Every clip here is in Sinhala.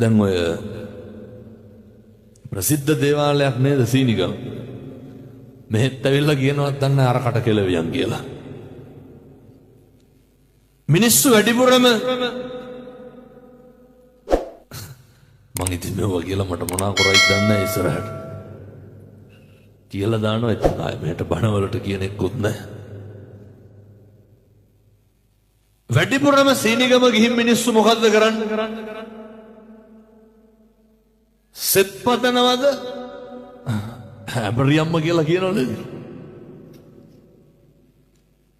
දැන් ඔය ප්‍රසිද්ධ දේවාලයක් නේද සීනිගම. මෙහෙත් ඇවිල්ලා කියනවත් දන්නේ අර කට කෙලවියන් කියලා. මිනිස්සු වැඩිපුරම මං ඉතින් මේවා කියලා මට මොනා කරයිද දන්නේ නැහැ ඉස්සරහට. කියලා දානවා ඉතින් ආයෙ මෙහෙට බණවලට කියන එක්කුත් නැහැ. වැඩිපුරම සීනිගම ගිහින් මිනිස්සු මොකද්ද කරන්නේ? සෙත් පතනවද? හැබරියම්ම කියලා කියනවනේ.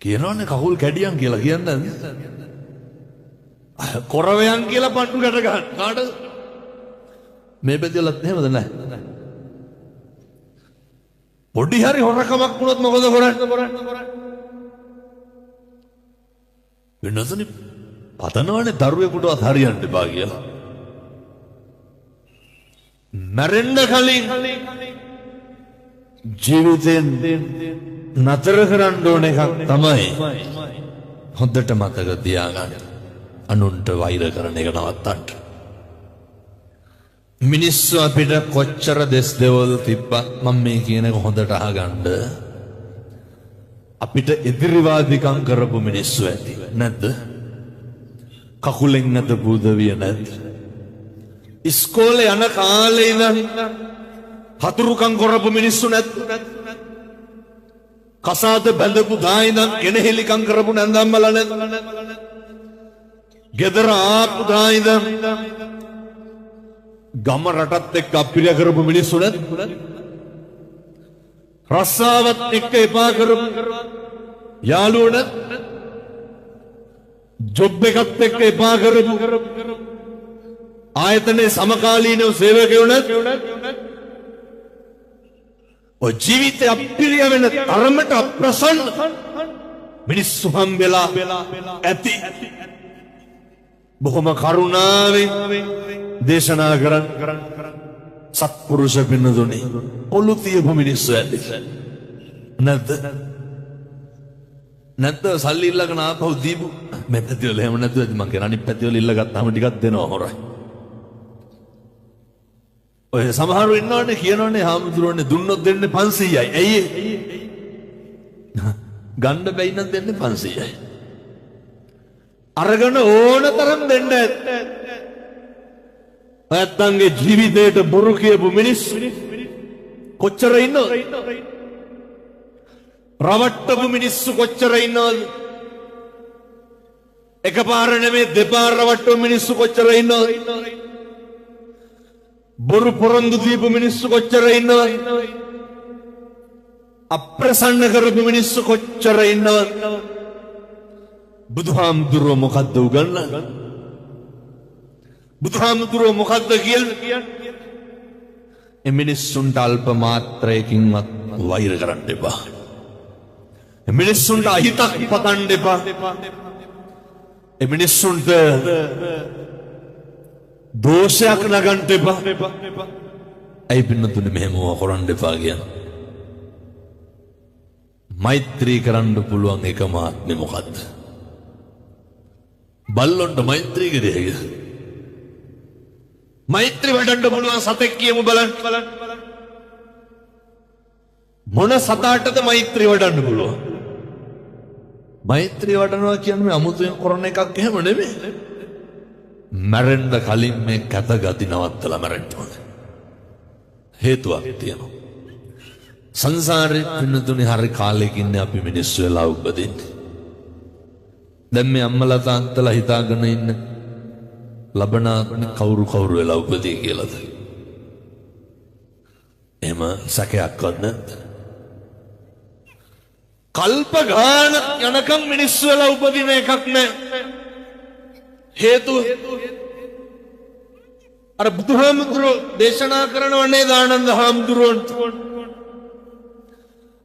කියනවනේ කකුල් කැඩියන් කියලා කියන්නේ. කොරවයන් කියලා පණ්ඩු ගැට ගන්න. කාටද? මේ බෙදලත් එහෙමද නැහැ. පොඩි හරි හොරකමක් වුණොත් මොකද කරන්නේ? වෙනසනේ පතනවනේ දරුවෙකුටවත් හරියන්න එපා කියලා. මැරෙන්න කලින් ජීවිතෙන් නතර කරන්න ඕන එකක් තමයි හොඳට මතක තියාගන්න. අනුන්ට වෛර කරන එක නවත්තන්න. මිනිස්සු අපිට කොච්චර දෙස් දෙවල් තිබ්බත් මම මේ කියන එක හොඳට අහගන්න. අපිට ඉදිරිවාදිකම් කරපු මිනිස්සු ඇති නැද්ද? කකුලෙන් නැත බුදවිය නැද්ද? ඉස්කෝලේ යන කාලේ ඉඳන් හතුරුකම් කරපු මිනිස්සු නැද්ද? කසාද බැඳපු දා ඉඳන් කෙනෙහිලිකම් කරපු නැන්දම්මලා නැද්ද? ගෙදර ආපු දා ඉඳන් ගම රටත් එක්ක අපිරිය කරපු මිනිස්සු නැද්ද? රස්සාවත් එක්ක එපා කරපු යාළුවෝ නැද්ද? ජොබ් එකත් එක්ක එපා කරපු ආයතනයේ සමකාලීනව සේවකයෝ නැද්ද? ඔය ජීවිතය අපිරිය වෙන තරමට අප්‍රසන්න මිනිස්සු හම්බෙලා ඇති. බොහොම කරුණාවෙන් දේශනා කරන් සත්පුරුෂ පින්නතුනේ ඔලු තියපු මිනිස්සු ඇති නැද්ද? නැත්ද සල්ලි ඉල්ලගෙන ආපහු දීපු මේ පැතිවල එහෙම නැතුව මං කියන අනිත් පැතිවල ඉල්ල ගත්තාම ටිකක් දෙනවා හොරයි. ඔය සමහරව ඉන්නවනේ කියනවනේ හාමුදුරුවනේ දුන්නොත් දෙන්නේ 500යි. ඇයි ගන්න බැයි නම් දෙන්නේ 500යි. අරගෙන ඕන තරම් දෙන්න ඇත්තේ. ඔයත්න්ගේ ජීවිතේට බොරු කියපු මිනිස්සු කොච්චර ඉන්නවද? රවට්ටපු මිනිස්සු කොච්චර ඉන්නවද? එකපාර නෙමෙයි දෙපාර රවට්ටපු මිනිස්සු කොච්චර ඉන්නවද? බොරු පොරොන්දු දීපු මිනිස්සු කොච්චර ඉන්නවද? අප්‍රසන්න කරපු මිනිස්සු කොච්චර ඉන්නවද? බුදුහාමුදුරුවෝ මොකද්ද උගන්වන්නේ? බුදුහාමුදුරුවෝ මොකද්ද කියන්නේ? ඒ මිනිස්සුන්ට අල්ප මාත්‍රයකින්වත් වෛර කරන්න එපා. ඒ මිනිස්සුන්ට අහිතක් පතන්න එපා. ඒ මිනිස්සුන්ට දෝෂයක් නගන්න එපා. ඇයි පින්නතුනේ මෙහෙම කරන්න එපා කියන්නේ? මෛත්‍රී කරන්න පුළුවන් එකම ආත්මේ මොකද්ද? බල්ලොන්ට මෛත්‍රී කරේද? මෛත්‍රී වඩන්න පුළුවන් සතෙක් කියමු බලන්න. මොන සතාටද මෛත්‍රී වඩන්න පුළුවන්? මෛත්‍රී වඩනවා කියන්නේ අමුතුවෙන් කරන එකක් එහෙම නෙමෙයි. මැරෙන්න කලින් මේ කැත ගති නවත්තලා මැරෙන්න ඕනේ. හේතුවක් තියෙනවා. සංසාරේ පින්නතුනේ හරි කාලෙකින් අපි මිනිස්සු වෙලා උපදින්නේ. දැන් මේ අම්මලා තාත්තලා හිතාගෙන ඉන්න ලබනාත්ම කවුරු වෙලා උපදී කියලාද? එහෙම සැකයක්වත් නැද්ද? කල්ප ගාන යනකම් මිනිස්සු වෙලා උපදින එකක් නැහැ. හේතුව අර බුදුහාමුදුරුවෝ දේශනා කරනවනේ ආනන්ද හාමුදුරුවන්ට.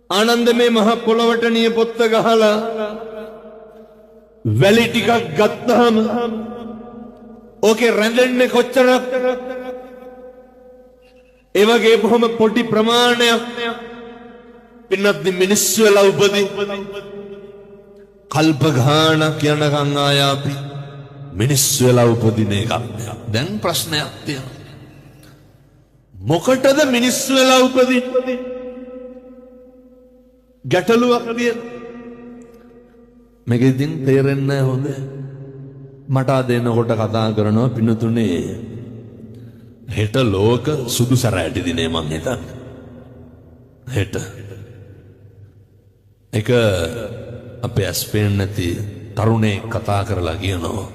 ආනන්ද මේ මහ පොළවට නිය පොත්ත ගහලා වැලි ටිකක් ගත්තාම ඕකේ රැඳෙන්නේ කොච්චරක්? ඒ වගේ බොහොම පොඩි ප්‍රමාණයක් පින්නත් මිනිස්සු වෙලා උපදී කල්ප ගානක් යනකම් ආය අපි මිනිස්සු වෙලා උපදින එකක්. දැන් ප්‍රශ්නයක් තියෙනවා. මොකටද මිනිස්සු වෙලා උපදින්නේ? ගැටලුවක් තියෙනවා. මේක ඉතින් තේරෙන්නේ නැහැ හොඳ. මට අද එනකොට කතා කරනවා පින්නතුනේ හෙට ලෝක සුදු සැරෑටි දිනේ මං හිතන්නේ. හෙට. එක අපේ ඇස්පේන් නැති තරුණේ කතා කරලා කියනවා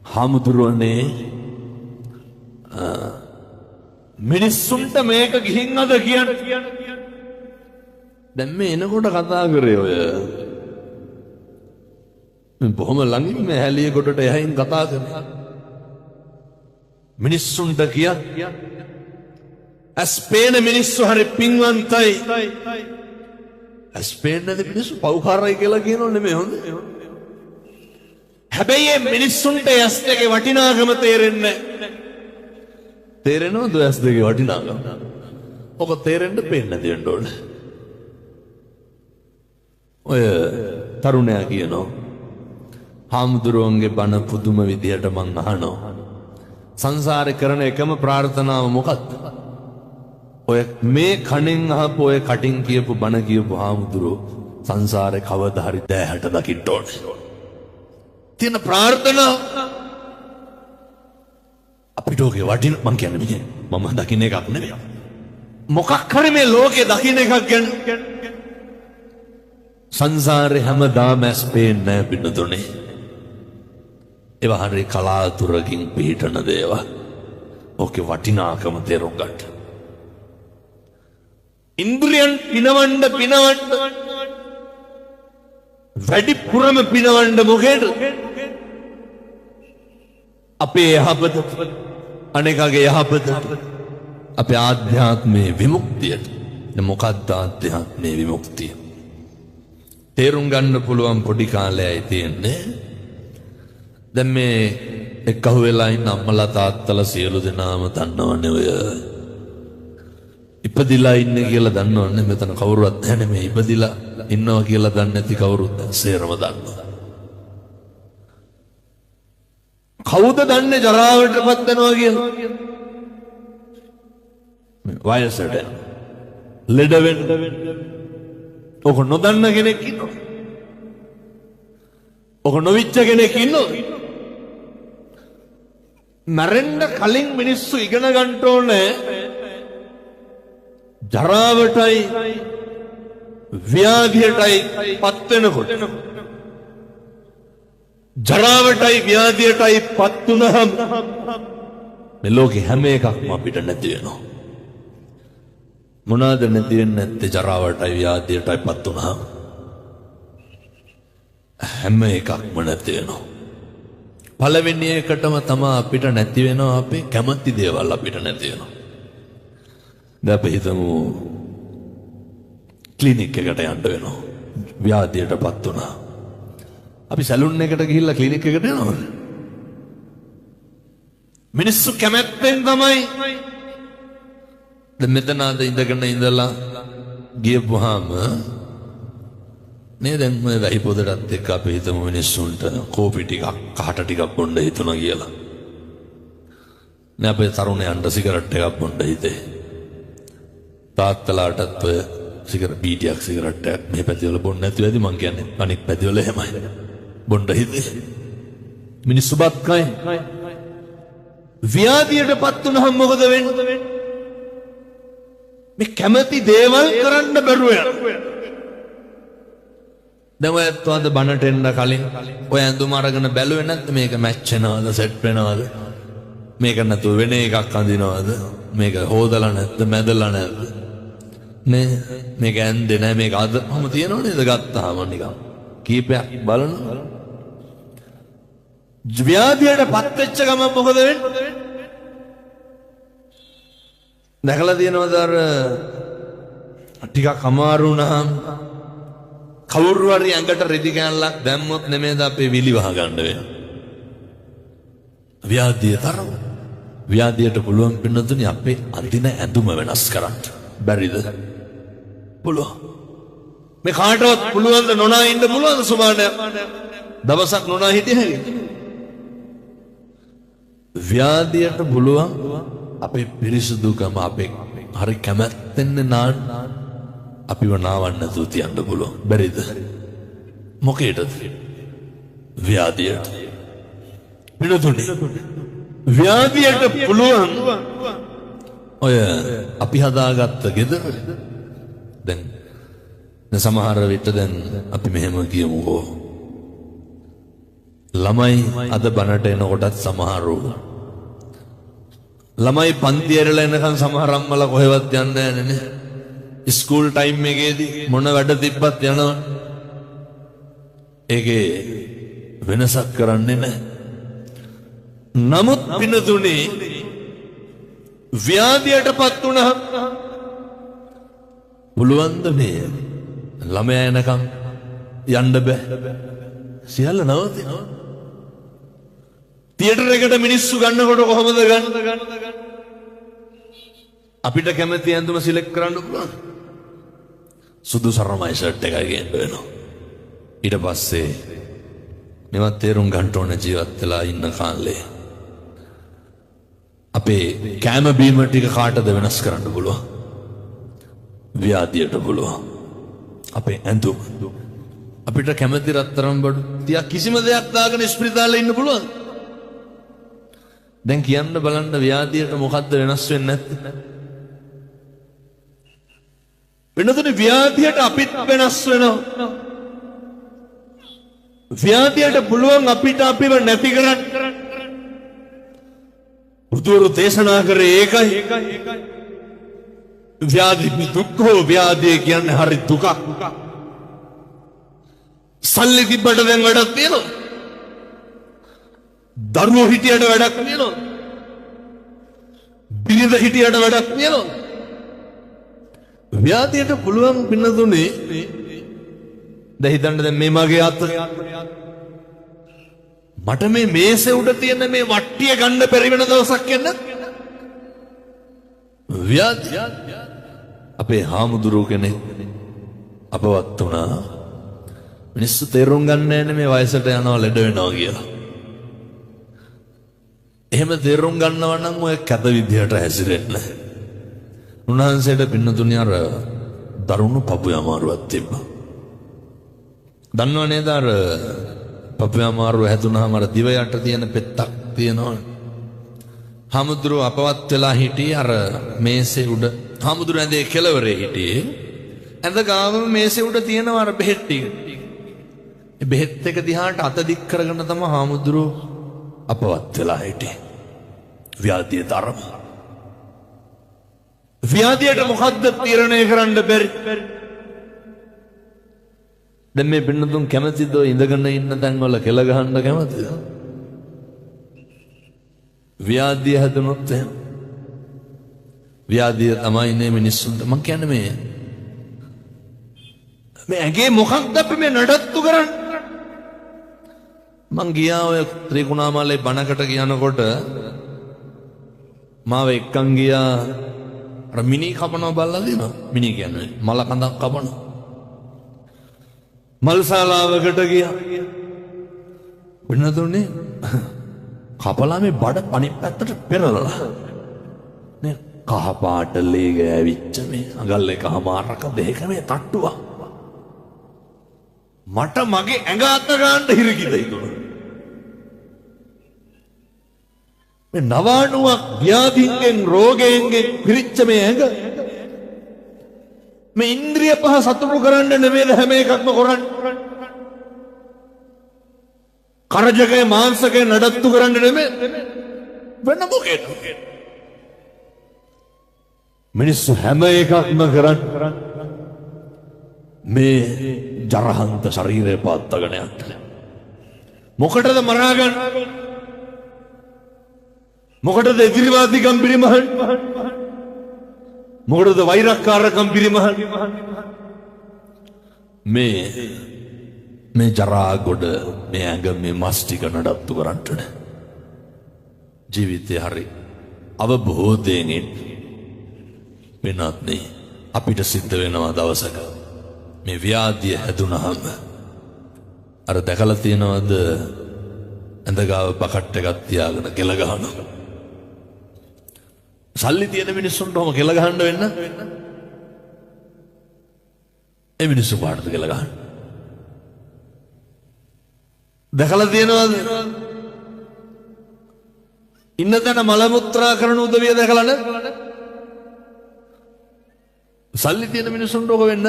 හාමුදුරුවනේ මිනිස්සුන්ට මේක ගිහින් අද කියන්නේ. දැන් මේ එනකොට කතා කරේ ඔය බොහොම ළඟින් මේ හැලිය කොටට එහින් කතා කරනවා. මිනිස්සුන්ට කිය ඇස්පේන මිනිස්සු හරි පින්වන්තයි. ඇස්පේන නැති මිනිස්සු පව්කාරයි කියලා කියනෝ නෙමෙයි හොඳ. හැබැයි මේ මිනිස්සුන්ට ඇස් දෙකේ වටිනාකම තේරෙන්නේ නැහැ. තේරෙනවද ඇස් දෙකේ වටිනාකම? ඔක තේරෙන්න පේන්න දෙන්න ඕනේ. ඔය තරුණයා කියනවා හාමුදුරුවන්ගේ බණ පුදුම විදියට මං අහනවා. සංසාරේ කරන එකම ප්‍රාර්ථනාව මොකක්ද? ඔය මේ කණෙන් අහපු ඔය කටින් කියපු බණ කියපු හාමුදුරුවෝ සංසාරේ කවදා හරි දැහැට දකින්න ඕනේ. තියෙන ප්‍රාර්ථනාව අපිට ඔගේ වටින මං කියන්නේ මේ මම දකින්න එකක් නෙමෙයි. මොකක් හරි මේ ලෝකේ දකින්න එකක් ගැන සංසාරේ හැමදාම ඇස් පේන්නේ නැහැ පින්නතුනේ. ඒවා හරි කලාතුරකින් පිහිටන දේවල්. ඕකේ වටිනාකම තේරුම් ගන්න. ඉන්ද්‍රියන් පිනවන්න වැඩිපුරම පිනවන්න මොකේද? අපේ යහපත, අනේකගේ යහපත, අපේ ආධ්‍යාත්මයේ විමුක්තියට. මොකක්ද ආධ්‍යාත්මයේ විමුක්තිය? තේරුම් ගන්න පුළුවන් පොඩි කාලයයි තියෙන්නේ. දැන් මේ එක්කහුව වෙලා ඉන්න අම්මලා තාත්තලා සියලු දෙනාම දන්නවනේ ඔය ඉපදිලා ඉන්නේ කියලා දන්නවනේ. මෙතන කවුරුවත් නැහැ නේ මේ ඉපදිලා ඉන්නවා කියලා දන්නේ නැති කවුරුත් සේරම දන්නවා. කවුද දන්නේ ජරාවටපත් වෙනවා කියලා? වයසට ලෙඩ වෙන්න ඔක නොදන්න කෙනෙක් ඉන්නවා. ඔක නොවිච්ච කෙනෙක් ඉන්නවා. මැරෙන්න කලින් මිනිස්සු ඉගෙන ගන්න ඕනේ ජරාවටයි ව්‍යාධියටයි පත් වෙනකොට. ජරාවටයි ව්‍යාධියටයි පත් වුණාම මේ ලෝකේ හැම එකක්ම අපිට නැති වෙනවා. මොනවාද නැති වෙන්නේ නැත්තේ? ජරාවටයි ව්‍යාධියටයි පත් වුණාම හැම එකක්ම නැති වෙනවා. පළවෙනි එකටම තමයි අපිට නැති වෙනවා අපේ කැමති දේවල් අපිට නැති වෙනවා. දැන් අපි හිතමු ක්ලිනික් එකට යන්න වෙනවා. ව්‍යාධියටපත් වුණා. අපි සැලුන් එකට ගිහිල්ලා ක්ලිනික් එකට යනවද? මිනිස්සු කැමැත්තෙන් තමයි. දැන් මෙතන අද ඉඳගෙන ඉඳලා ගියපුවාම නේ දැන් මේ වැහි පොදටත් එක්ක අපි හිතමු මිනිස්සුන්ට කෝපි ටිකක් කහට ටිකක් බොන්න හිතුණා කියලා. නේ අපේ තරුණයන්ට සිගරට් එකක් බොන්න හිතේ. තාත්තලාටත් ඔය බීඩියක් සිගරට් එකක් මේ පැතිවල බොන්න නැති වෙදි මං කියන්නේ අනිත් පැතිවල එහෙමයි. බොන්න හිතේ. මිනිස්සු බත් කයි. ව්‍යාධියටපත් වුණාම මොකද වෙන්නේ? මේ කැමති දේවල් කරන්න බැරුව යනවා. දැන් ඔය අද බණට එන්න කලින් ඔය ඇඳුම අරගෙන බැලුවේ නැත්නම් මේක මැච් වෙනවද සෙට් වෙනවද? මේක නැතුව වෙන එකක් අඳිනවද? මේක හොදලා නැද්ද මැදලා නැද්ද? නේ මේක ඇඳේ නැහැ මේක අදම තියනව නේද ගත්තාම නිකන් කීපයක් බලනවා. ව්‍යාධියටපත් වෙච්ච ගමන් මොකද වෙන්නේ? දැකලා තියෙනවද අර ටිකක් අමාරු වුණාම කවුරු හරි ඇඟට රෙදි කෑල්ලක් දැම්මොත් නෙමෙයිද අපේ විලි වහ ගන්න වෙන්නේ. ව්‍යාධිය තරම. ව්‍යාධියට පුළුවන් පින්නතුනි අපේ අඳින ඇඳුම වෙනස් කරන්න. බැරිද? පුළුවන්. මේ කාටවත් පුළුවන් ද නොනා ඉන්න පුළුවන් සුමානයක්. දවසක් නොනා හිටිය හැකියි. ව්‍යාධියට පුළුවන් අපේ පිරිසුදුකම අපේ හරි කැමැත්තෙන් නාන්න අපිව නාවන්න නැතුව තියන්න පුළුවන්. බැරිද? මොකේද? ව්‍යාධියට. පිළිතුරේ ව්‍යාධියට පුළුවන් ඔය අපි හදාගත්ත ගෙදර දැන් සමහර විට දැන් අපි මෙහෙම කියමුකෝ ළමයි අද බනට එනකොටත් සමහරව ළමයි පන්ති ඇරලා එනකන් සමහර අම්මලා කොහෙවත් යන්නේ නැහැ නේ. ස්කූල් ටයිම් එකේදී මොන වැඩ තිබ්බත් යනවා. ඒකේ වෙනසක් කරන්නේ නැහැ. නමුත් පිනතුනේ ව්‍යාධියටපත් වුණා පුළුවන්ද මේ ළමයා එනකම් යන්න බෑ. සියල්ල නවතිනවා. තියටර් එකට මිනිස්සු ගන්නකොට කොහොමද ගන්න? අපිට කැමති ඇඳුම සිලෙක්ට් කරන්න පුළුවන්. සුදු සරමයි ෂර්ට් එකයි ගේන්න වෙනවා. ඊට පස්සේ මේවත් තේරුම් ගන්න ඕන ජීවත් වෙලා ඉන්න කාලේ අපේ කැම බීම ටික කාටද වෙනස් කරන්න පුළුවන්? ව්‍යාධියට පුළුවන්. අපේ ඇඳුම අපිට කැමති රත්තරන් බඩු තියා කිසිම දෙයක් දාගෙන ස්පිරිතාලේ ඉන්න පුළුවන්. දැන් කියන්න බලන්න ව්‍යාධියට මොකද්ද වෙනස් වෙන්නේ නැත්තේ? වෙනතුනේ ව්‍යාධියට අපිත් වෙනස් වෙනවා. ව්‍යාධියට පුළුවන් අපිට අපිව නැති කරන්න. බුදුරු දේශනා කරේ ඒකයි. ව්‍යාධි දුක්ඛෝ ව්‍යාධිය කියන්නේ හරි දුකක්. සල්ලි තිබ්බට දැන් වැඩක් තියෙනවා. දරුවෝ හිටියට වැඩක් තියෙනවා. බිරිඳ හිටියට වැඩක් තියෙනවා. ව්‍යාධියට පුළුවන් පින්නතුනේ දැන් හිතන්න දැන් මේ මගේ අත මට මේ මේසේ උඩ තියෙන මේ වට්ටිය ගන්න බැරි වෙන දවසක් එන්න ව්‍යාධිය අපේ හාමුදුරුව කෙනෙක් අපවත් වුණා. මිනිස්සු තේරුම් ගන්නේ නැහැ මේ වයසට යනවා ලෙඩ වෙනවා කියලා. එහෙම තේරුම් ගන්නවා නම් ඔය කැත විදියට හැසිරෙන්න. උන්වහන්සේට පින්නතුණිය අර දරුණු පපු අමාරුවක් තිබ්බා. දන්නව නේද අර පපු අමාරුව හැදුනහම අර දිව යට තියෙන පෙත්තක් තියෙනවා. හාමුදුරුව අපවත් වෙලා හිටියේ අර මේසේ උඩ. හාමුදුරුව ඇඳේ කෙළවරේ හිටියේ. ඇඳ ගාවම මේසේ උඩ තියෙනවා අර බෙහෙත් ටික. ඒ බෙහෙත් එක දිහාට අත දික් කරගෙන තමයි හාමුදුරුව අපවත් වෙලා හිටියේ. ව්‍යාධිය තරම. ව්‍යාධියට මොකද්ද තීරණය කරන්න බැරි? දැන් මේ පින්නතුන් කැමතිද ඉඳගෙන ඉන්න තැන් වල කෙල ගහන්න කැමතිද? ව්‍යාධිය හැදුනොත් එහෙම ව්‍යාධිය තමයි නේ මිනිස්සුන්ට මං කියන්නේ මේ ඇගේ මොකක්ද අපි මේ නඩත්තු කරන්නේ? මං ගියා ඔය ත්‍රිකුණාමලේ බණකට කියනකොට මාව එක්කන් ගියා අර මිනි කපනවා බලලා දිනවා. මිනි කියන්නේ මල කඳක් කපනවා. මල්ශාලාවකට ගියා. වෙනතුනේ කපලා මේ බඩ අනිත් පැත්තට පෙරලලා. නේ කහ පාට ලේ ගෑවිච්ච මේ අඟල් එකමාරක දෙක මේ තට්ටුවා. මට මගේ ඇඟ අත ගන්න හිරිකිද හිතුණා. මේ නවානුවක් ව්‍යාධින්ගෙන් රෝගයෙන්ගෙන් පිරිච්ච මේ ඇඟ මේ ඉන්ද්‍රිය පහ සතුටු කරන්න නෙමෙයි හැම එකක්ම කරන්නේ. කරජකේ මාංශකේ නඩත්තු කරන්න නෙමෙයි වෙන මොකේද? මිනිස්සු හැම එකක්ම කරන්නේ මේ ජරහන්ත ශරීරය පාත්තගෙන යන්න. මොකටද මරාගන්න? මොකටද එදිරිවාදීකම් පිරිමහන්? මොකටද වෛරක්කාරකම් පිරිමහන්? මේ ජරා ගොඩ මේ ඇඟ මේ මස් ටික නඩත්තු කරන්න. ජීවිතේ හරි අවබෝධයෙන් වෙනත් නේ අපිට සිද්ධ වෙනවා දවසක මේ ව්‍යාධිය හැදුනහම අර දැකලා තියෙනවද ඇඳගාව බකට් එකක් තියාගෙන කෙල ගහනවා. සල්ලි තියෙන මිනිස්සුන්ට ඔහම කෙල ගහන්න වෙන්න. ඒ මිනිස්සු පාටද කෙල ගහන්න. දැකලා තියෙනවද? ඉන්න තැන මල මුත්‍රා කරන උදවිය දැකලා නැද්ද? සල්ලි තියෙන මිනිස්සුන්ට ඔක වෙන්නද?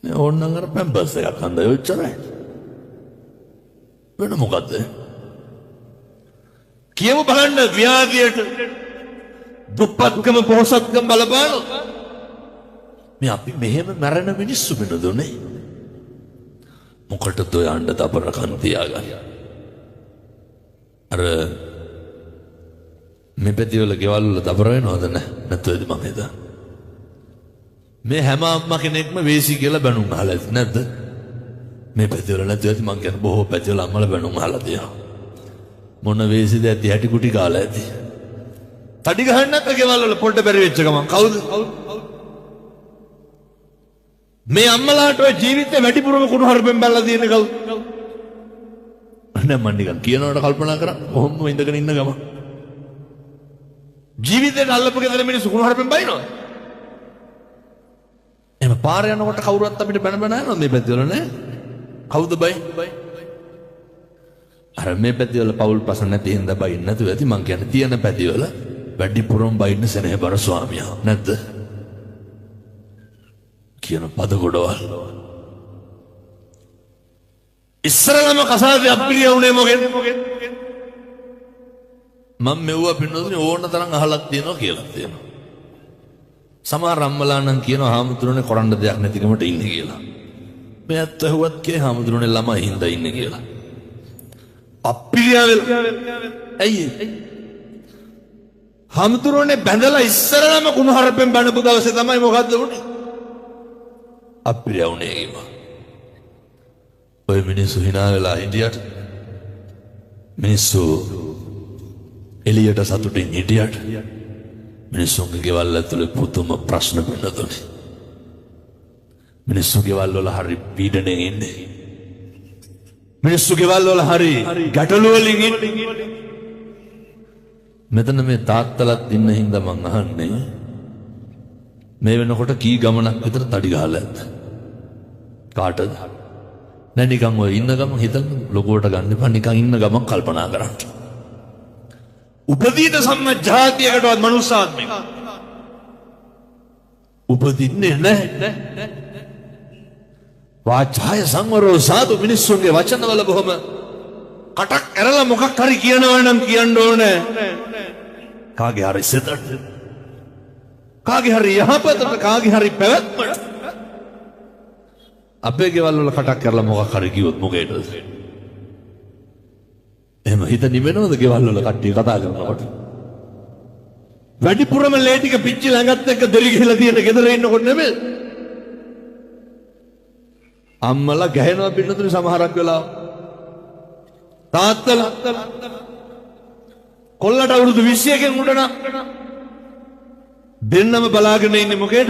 නේ ඕනනම් අර පැම්පර්ස් එකක් හන්දයි ඔච්චරයි. වෙන මොකද්ද? කියමු බලන්න ව්‍යාධියට දුප්පත්කම පොහොසත්කම බලපාන මේ අපි මෙහෙම මැරෙන මිනිස්සු වෙනදුනේ. මොකටද ඔය අඬ දබරකන් තියාගන්න? අර මේ පැතිවල ගෙවල් වල දබර වෙනවද නැත්ද මම හිතා. මේ හැම අම්මා කෙනෙක්ම වේසි කියලා බැනුම් අහලා ඇති නැද්ද? මේ පැතිවල නැත්ද ඇති මං කියන බොහෝ පැතිවල අම්මලා බැනුම් අහලා තියෙනවා. මොන වේසිද ඇති හැටි කුටි කාලා ඇති. තඩි ගහන්න නැත්ද ගෙවල් වල පොඩ්ඩ බැරි වෙච්ච ගමන් කවුද? මේ අම්මලාට ඔය ජීවිතේ වැඩිපුරම කුණු හරපෙන් බැලලා තියෙන කවුද? නෑ මන් නිකන් කියනවට කල්පනා කරා කොහොම ඉඳගෙන ඉන්න ගම ජීවිතේට අල්ලපු ගෙදර මිනිස්සු කුණු හරපෙන් බයිනවා. එහෙම පාර යනකොට කවුරුත් අපිට බැන බැන යනවා මේ පැතිවල නෑ. කවුද බයි? අර මේ පැතිවල පවුල් ප්‍රශ්න නැති හින්දා බයින්න නැතුව ඇති. මං කියන්නේ තියෙන පැතිවල වැඩිපුරම බයින්න සෙනෙහබර ස්වාමියා නැද්ද? කියන පද ගොඩවල් ඉස්සරලම කසාදේ අප්පිරිය උනේ මොකෙද? මම මෙව්වා පින්නතුනේ ඕන තරම් අහලක් තියෙනවා කියලා තියෙනවා. සමහර අම්මලා නම් කියනවා හාමුදුරනේ කරන්න දෙයක් නැතිකමට ඉන්නේ කියලා. මේ ඇත්ත ඇහුවත් කියේ හාමුදුරනේ ළමයි හින්දා ඉන්නේ කියලා. අප්පිරිය වෙලා ඇයි? හාමුදුරනේ බැඳලා ඉස්සරලම කුණු හරපෙන් බණපු දවසේ තමයි මොකද්ද උනේ? අප්පිරිය උනේ කිව්වා. ඔය මිනිස්සු hina වෙලා හිටියට මිනිස්සු එළියට සතුටින් හිටියට මිනිස්සුන්ගේ ගෙවල් ඇතුලේ පුදුම ප්‍රශ්න වෙනතුනේ. මිනිස්සු ගෙවල් වල හරි පීඩණයෙන් ඉන්නේ. මිනිස්සු ගෙවල් වල හරි ගැටලු වලින් ඉන්නේ. මෙතන මේ තාත්තලත් ඉන්න හින්දා මං අහන්නේ මේ වෙනකොට කී ගමනක් විතර තඩි ගහලා ඇද්ද? කාටද? නෑ නිකන් ඔය ඉන්න ගමන් හිතන්න ලොකුවට ගන්න එපා. නිකන් ඉන්න ගමන් කල්පනා කරන්න. උපදීන සම්මජාතියකටවත් මනුස්සාත්මෙක උපදින්නේ නැහැ. වාචාය සංවරෝ සාදු මිනිස්සුන්ගේ වචනවල බොහොම කටක් ඇරලා මොකක් හරි කියනවා නම් කියන්න ඕනේ. කාගේ හරි සිතට, කාගේ හරි යහපතට, කාගේ හරි පැවැත්මට. අපේ ගෙවල් වල කටක් කරලා මොකක් හරි කිව්වොත් මොකේද? එහෙම හිත නිවෙනවද ගෙවල් වල කට්ටිය කතා කරනකොට? වැඩිපුරම ලේ ටික පිච්චි ළඟත් එක්ක දෙලි ගිහලා තියෙන ගෙදර ඉන්නකොට නෙමෙයි. අම්මලා ගැහෙනවා පින්නතුනි සමහරක් වෙලාව. තාත්තලා කොල්ලට අවුරුදු 21කින් උඩ නම් දෙන්නම බලාගෙන ඉන්නේ මොකේද?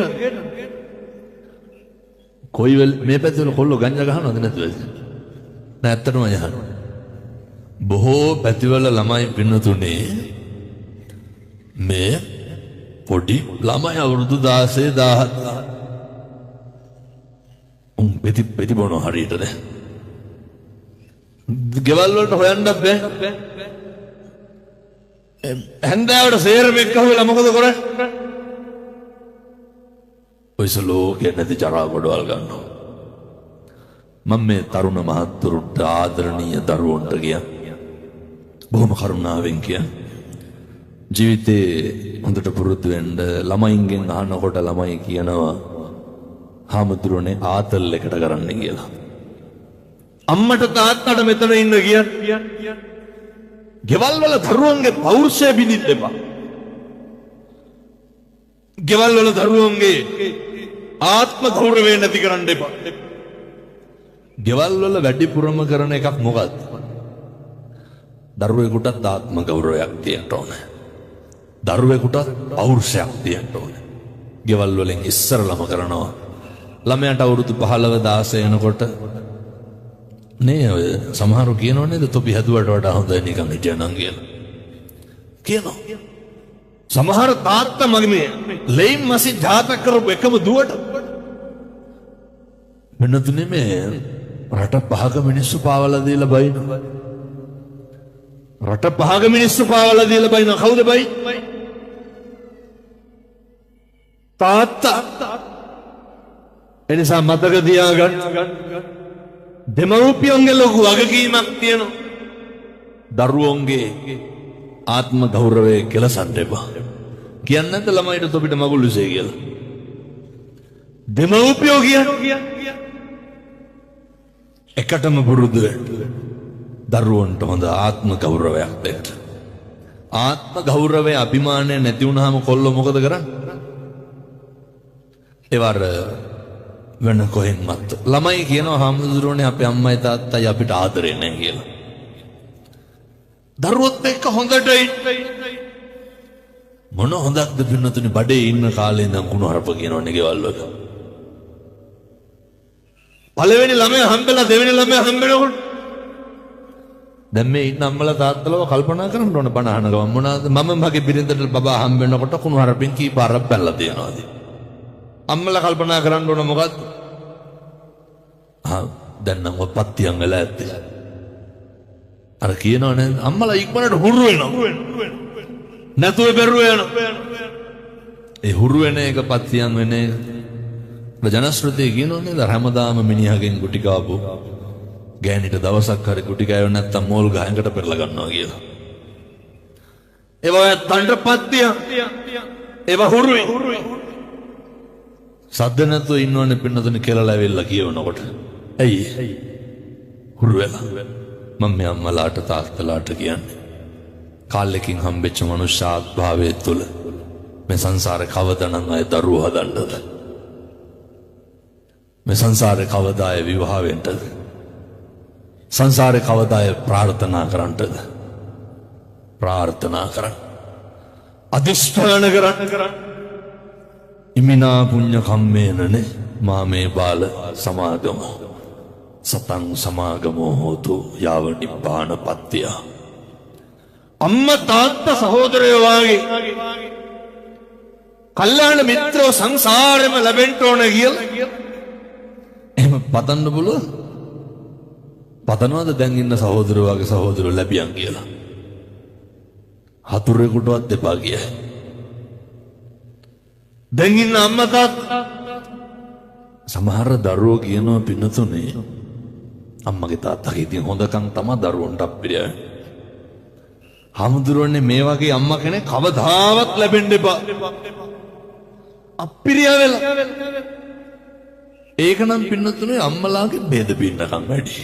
කොයි වෙල මේ පැත්තේ කොල්ලෝ ගංජා ගහනවද නැද්ද? නෑ ඇත්තටම යහනවා. බොහෝ පැතිවල ළමයි පින්නතුනේ මේ පොඩි ළමයි අවුරුදු 16 17 පෙති බොන හරියට නේ. ගෙවල් වලට හොයන්නත් බෑ. හැන්දෑවට සේරම එක්ක හොයලා මොකද කරන්නේ? ඔයස ලෝකේ නැති ජරා ගොඩවල් ගන්නවා. මම මේ තරුණ මහත්තුරුන්ට ආදරණීය දරුවන්ට කියන්නේ බොහොම කරුණාවෙන් කියන්නේ ජීවිතේ හොඳට පුරුදු වෙන්න. ළමයින්ගෙන් අහනකොට ළමයි කියනවා හාමුදුරනේ ආතල් එකට කරන්න කියලා. අම්මට තාත්තට මෙතන ඉන්න කියන්නේ ගෙවල් වල දරුවන්ගේ පෞරුෂය බිඳින්න එපා. ගෙවල් වල දරුවන්ගේ ආත්ම ගෞරවය නැති කරන්න එපා. ගෙවල් වල වැඩිපුරම කරන එකක් මොකක්ද? දරුවෙකුටත් ආත්ම ගෞරවයක් තියෙන්න ඕනේ. දරුවෙකුටත් පෞරුෂයක් තියෙන්න ඕනේ. ගෙවල් වලින් ඉස්සරලම කරනවා. ළමයාට අවුරුදු 15 16 යනකොට නේ ඔය සමහරු කියනෝ නේද තොපි හැදුවට වඩා හොඳයි නිකන් හිටියනම් කියලා. කියනවා. සමහර තාත්තා මගේ මේ ලෙයින් මසි ජාතක කරපු එකම දුවට වෙනතුනේ මේ රට පහක මිනිස්සු පාවලා දීලා බයිනවා. රට පහක මිනිස්සු පාවලා දීලා බයිනවා. කවුද බයි? තාත්තා. එනිසා මතක තියාගන්න දෙමව්පියන්ගේ ලොකු වගකීමක් තියෙනවා. දරුවන්ගේ ආත්ම ගෞරවය කෙලසන්න එපා. කියන්නේ නැද්ද ළමයිට තොපිට මගුල් විසේ කියලා? දෙමව්පියෝ කියන්නේ එකටම පුරුදු වෙන්න. දරුවන්ට හොඳ ආත්ම ගෞරවයක් දෙන්න. ආත්ම ගෞරවය අභිමානය නැති වුනහම කොල්ලෝ මොකද කරන්නේ? ඒවර වෙන කොහෙන්වත් ළමයි කියනවා හාමුදුරුවනේ අපේ අම්මයි තාත්තයි අපිට ආදරේ නැහැ කියලා. දරුවොත් එක්ක හොඳට මොන හොඳක්ද පින්නතුනි බඩේ ඉන්න කාලේ ඉඳන් කුණු හරප කියනවනේ ගෙවල් වල. පළවෙනි ළමයා හම්බෙලා දෙවෙනි ළමයා හම්බෙනකොට දැන් මේ ඉන්න අම්මලා තාත්තලව කල්පනා කරන්න ඕන බණ අහන ගමන් මොනවාද මම මගේ බිරිඳට බබා හම්බෙනකොට කුණු හරපෙන් කී පාරක් බැලලා තියනවාද? අම්මලා කල්පනා කරන්න ඕන මොකද්ද? දැන් නම් ඔය පත්තියන් වෙලා ඇත්තේ. අර කියනවනේ අම්මලා ඉක්මනට හුරු වෙනවා. නැතුව බැරුව යනවා. ඒ හුරු වෙන එක පත්තියන් වෙන එක. ජනශ්‍රුතිය කියනවනේ හැමදාම මිනිහගෙන් ගුටි කාපු ගෑනිට දවසක් හරි ගුටි කෑව නැත්තම් මෝල් ගහකට පෙරලා ගන්නවා කියලා. ඒවා තණ්ඩ පත්තිය. ඒවා හුරුයි. සද්ද නැතුව ඉන්නවනේ පින්නතුනේ කියලා ඇවිල්ලා කියවනකොට. ඇයි? හුරු වෙලා. මම මේ අම්මලාට තාත්තලාට කියන්නේ කාලෙකින් හම්බෙච්ච මනුෂ්‍යාත් භාවයේ තුල මේ සංසාරේ කවදානම් අය දරුවෝ හදන්නද? මේ සංසාරේ කවදා අය විවාහ වෙන්නද? සංසාරේ කවදා අය ප්‍රාර්ථනා කරන්නද? ප්‍රාර්ථනා කරන්න. අදිෂ්ඨාන කරන්න. ඉමිනා පුඤ්ඤ කම්මේනනේ මාමේ බාල සමාගමෝ සතං සමාගමෝ හෝතු යාව නිබ්බාන පත්තිය. අම්මා තාත්තා සහෝදරයෝ වාගේ කල්යාණ මිත්‍රෝ සංසාරෙම ලැබෙන්න ඕන කියලා එහෙම පතන්න පුළුවන්? පතනවාද දැන් ඉන්න සහෝදරයෝ වාගේ සහෝදරයෝ ලැබියන් කියලා? හතුරෙකුටවත් එපා කියයි. දැන් ඉන්න අම්මා තාත්තා සමහර දරුවෝ කියනවා පින්නතුනේ අම්මගේ තාත්තගේ තියෙන හොඳකම් තමයි දරුවන්ට අප්පිරිය. හමුදුරන්නේ මේ වගේ අම්මා කෙනෙක් කවදාවත් ලැබෙන්න එපා. අප්පිරිය වෙලා. ඒක නම් පින්නතුනේ අම්මලාගේ බෙද බින්නකම් වැඩි.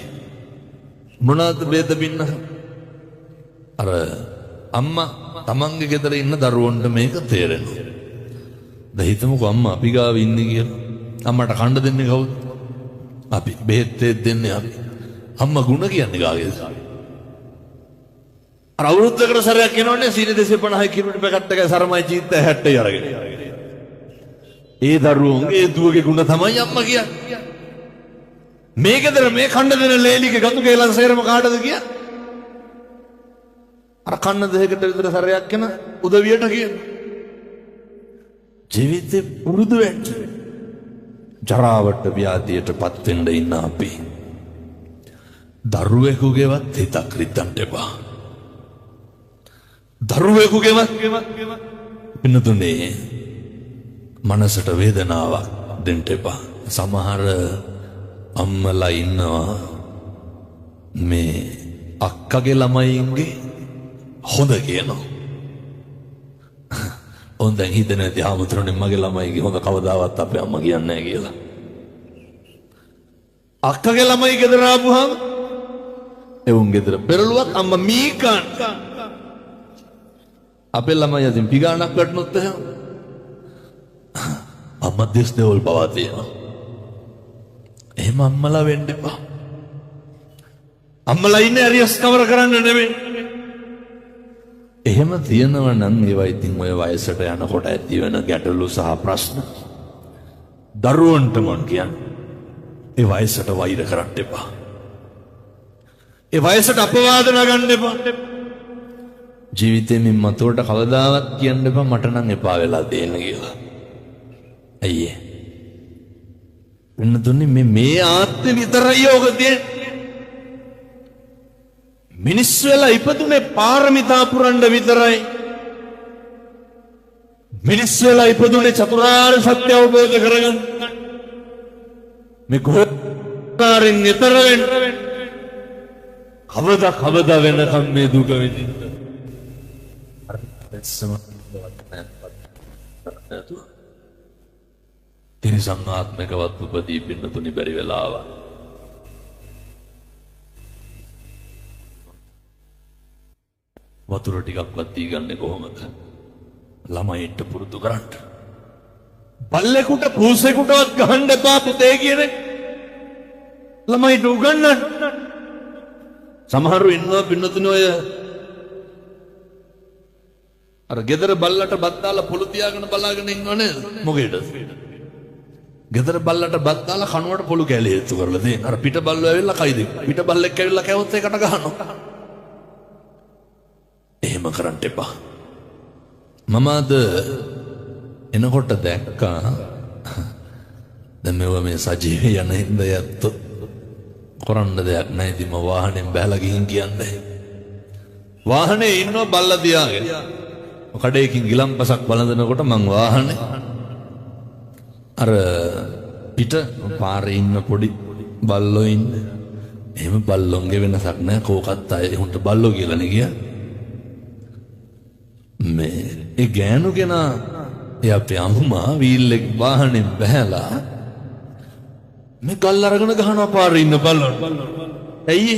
මොනවාද බෙද බින්න? අර අම්මා තමන්ගේ ගෙදර ඉන්න දරුවන්ට මේක තේරෙනවා. දැන් හිතමුකෝ අම්මා අපි ගාව ඉන්නේ කියලා. අම්මට කන්න දෙන්නේ කවුද? අපි. බෙහෙත් දෙන්නේ අපි. අම්මා ගුණ කියන්නේ කාගේද? අර අවුරුද්දකට සැරයක් එනවනේ සීනි 250 කිලෝමීටර පැකට් එකයි සරමයි චීත්ත 60යි අරගෙන. ඒ දරුවෝගේ දුවගේ ගුණ තමයි අම්මා කියන්නේ. මේ ගෙදර මේ කන්න දෙන ලේලිගේ ගඳු කේලන් සේරම කාටද කියන්නේ? අර කන්න දෙයකට විතර සැරයක් එන උදවියට කියන්නේ. ජීවිතේ පුරුදු වෙන්න. ජරාවට ව්‍යාධියට පත් වෙන්න ඉන්න අපි දරුවෙකුගේවත් හිතක් රිද්දන්න එපා. දරුවෙකුගේවත් පින්නතුනේ මනසට වේදනාවක් දෙන්න එපා. සමහර අම්මලා ඉන්නවා මේ අක්කගේ ළමයින්ගේ හොඳ කියනවා. ඔන් දැන් හිතන්නේ නැති ආමුතුරනේ මගේ ළමයිගේ හොඳ කවදාවත් අපේ අම්මා කියන්නේ නැහැ කියලා. අක්කගේ ළමයි ගෙදර ආපුවාම එවුන් ගෙදර පෙරළුවක් අම්මා මීකන්. අපේ ළමයි අදින් පිගානක් වටනොත් එහෙම අම්මා දෙස් දෙවල් පවා තියෙනවා. එහෙම අම්මලා වෙන්න එපා. අම්මලා ඉන්නේ ඇරියස් කවර කරන්න නෙමෙයි. එහෙම තියෙනවා නම් ඒවා ඉතින් ඔය වයසට යනකොට ඇති වෙන ගැටලු සහ ප්‍රශ්න දරුවන්ට මං කියන්නේ ඒ වයසට වෛර කරන්න එපා. ඒ වයසට අපවාද නගන්න එපා. ජීවිතේ මින් මතුවට කවදාවත් කියන්න එපා මට නම් එපා වෙලා දෙන්න කියලා. අයියේ. වෙනතුනේ මේ ආත්මෙ විතරයි යෝග තියෙන්නේ. මිනිස් වෙලා ඉපදුනේ පාරමිතා පුරන්න විතරයි. මිනිස් වෙලා ඉපදුනේ චතුරාර්ය සත්‍ය අවබෝධ කරගන්න. මේ කොහොරින් නිතර වෙන්න. කවදා වෙනකම් මේ දුක විඳින්න. තිරිසන් ආත්මිකවත් උපදී පින්නතුනි බැරි වෙලාව. වතුර ටිකක්වත් දී ගන්නේ කොහොමද? ළමයින්ට පුරුදු කරන්න. බල්ලෙකුට පූසෙකුටවත් ගහන්න එපා පුතේ කියන්නේ. ළමයිට උගන්වන්න. සමහරු ඉන්නවා පින්නතුනි ඔය අර ගෙදර බල්ලට බත් දාලා පොළු තියාගෙන බලාගෙන ඉන්නව නේද? මොකේද? ගෙදර බල්ලට බත් දාලා කනුවට පොළු කැලේ හේතු කරලා දෙන. අර පිට බල්ලෝ ඇවිල්ලා කයිද? පිට බල්ලෙක් ඇවිල්ලා කැවුත් ඒකට ගහනවා. එහෙම කරන්න එපා. මම අද එනකොට දැක්කා දැන් මේ සජීවී යන හින්දා යත්තොත් කරන්න දෙයක් නැහැ. ඉතින් මම වාහනෙන් බැලලා ගිහින් කියන්නේ. වාහනේ ඉන්නව බල්ලා තියාගෙන. කඩේකින් ගිලම්පසක් බලනකොට මං වාහනේ අර පිට පාරේ ඉන්න පොඩි බල්ලෝ ඉන්නේ. එහෙම බල්ලොන්ගේ වෙනසක් නැහැ. කෝකත් අය උන්ට බල්ලෝ කියලා නේ ගියා. මේ ඒ ගෑනු කෙනා ඒ අපේ අම්මා වීල්ලෙක් වාහනේ බහැලා මේ ගල් අරගෙන ගහනවා පාරේ ඉන්න බල්ලෝ. ඇයි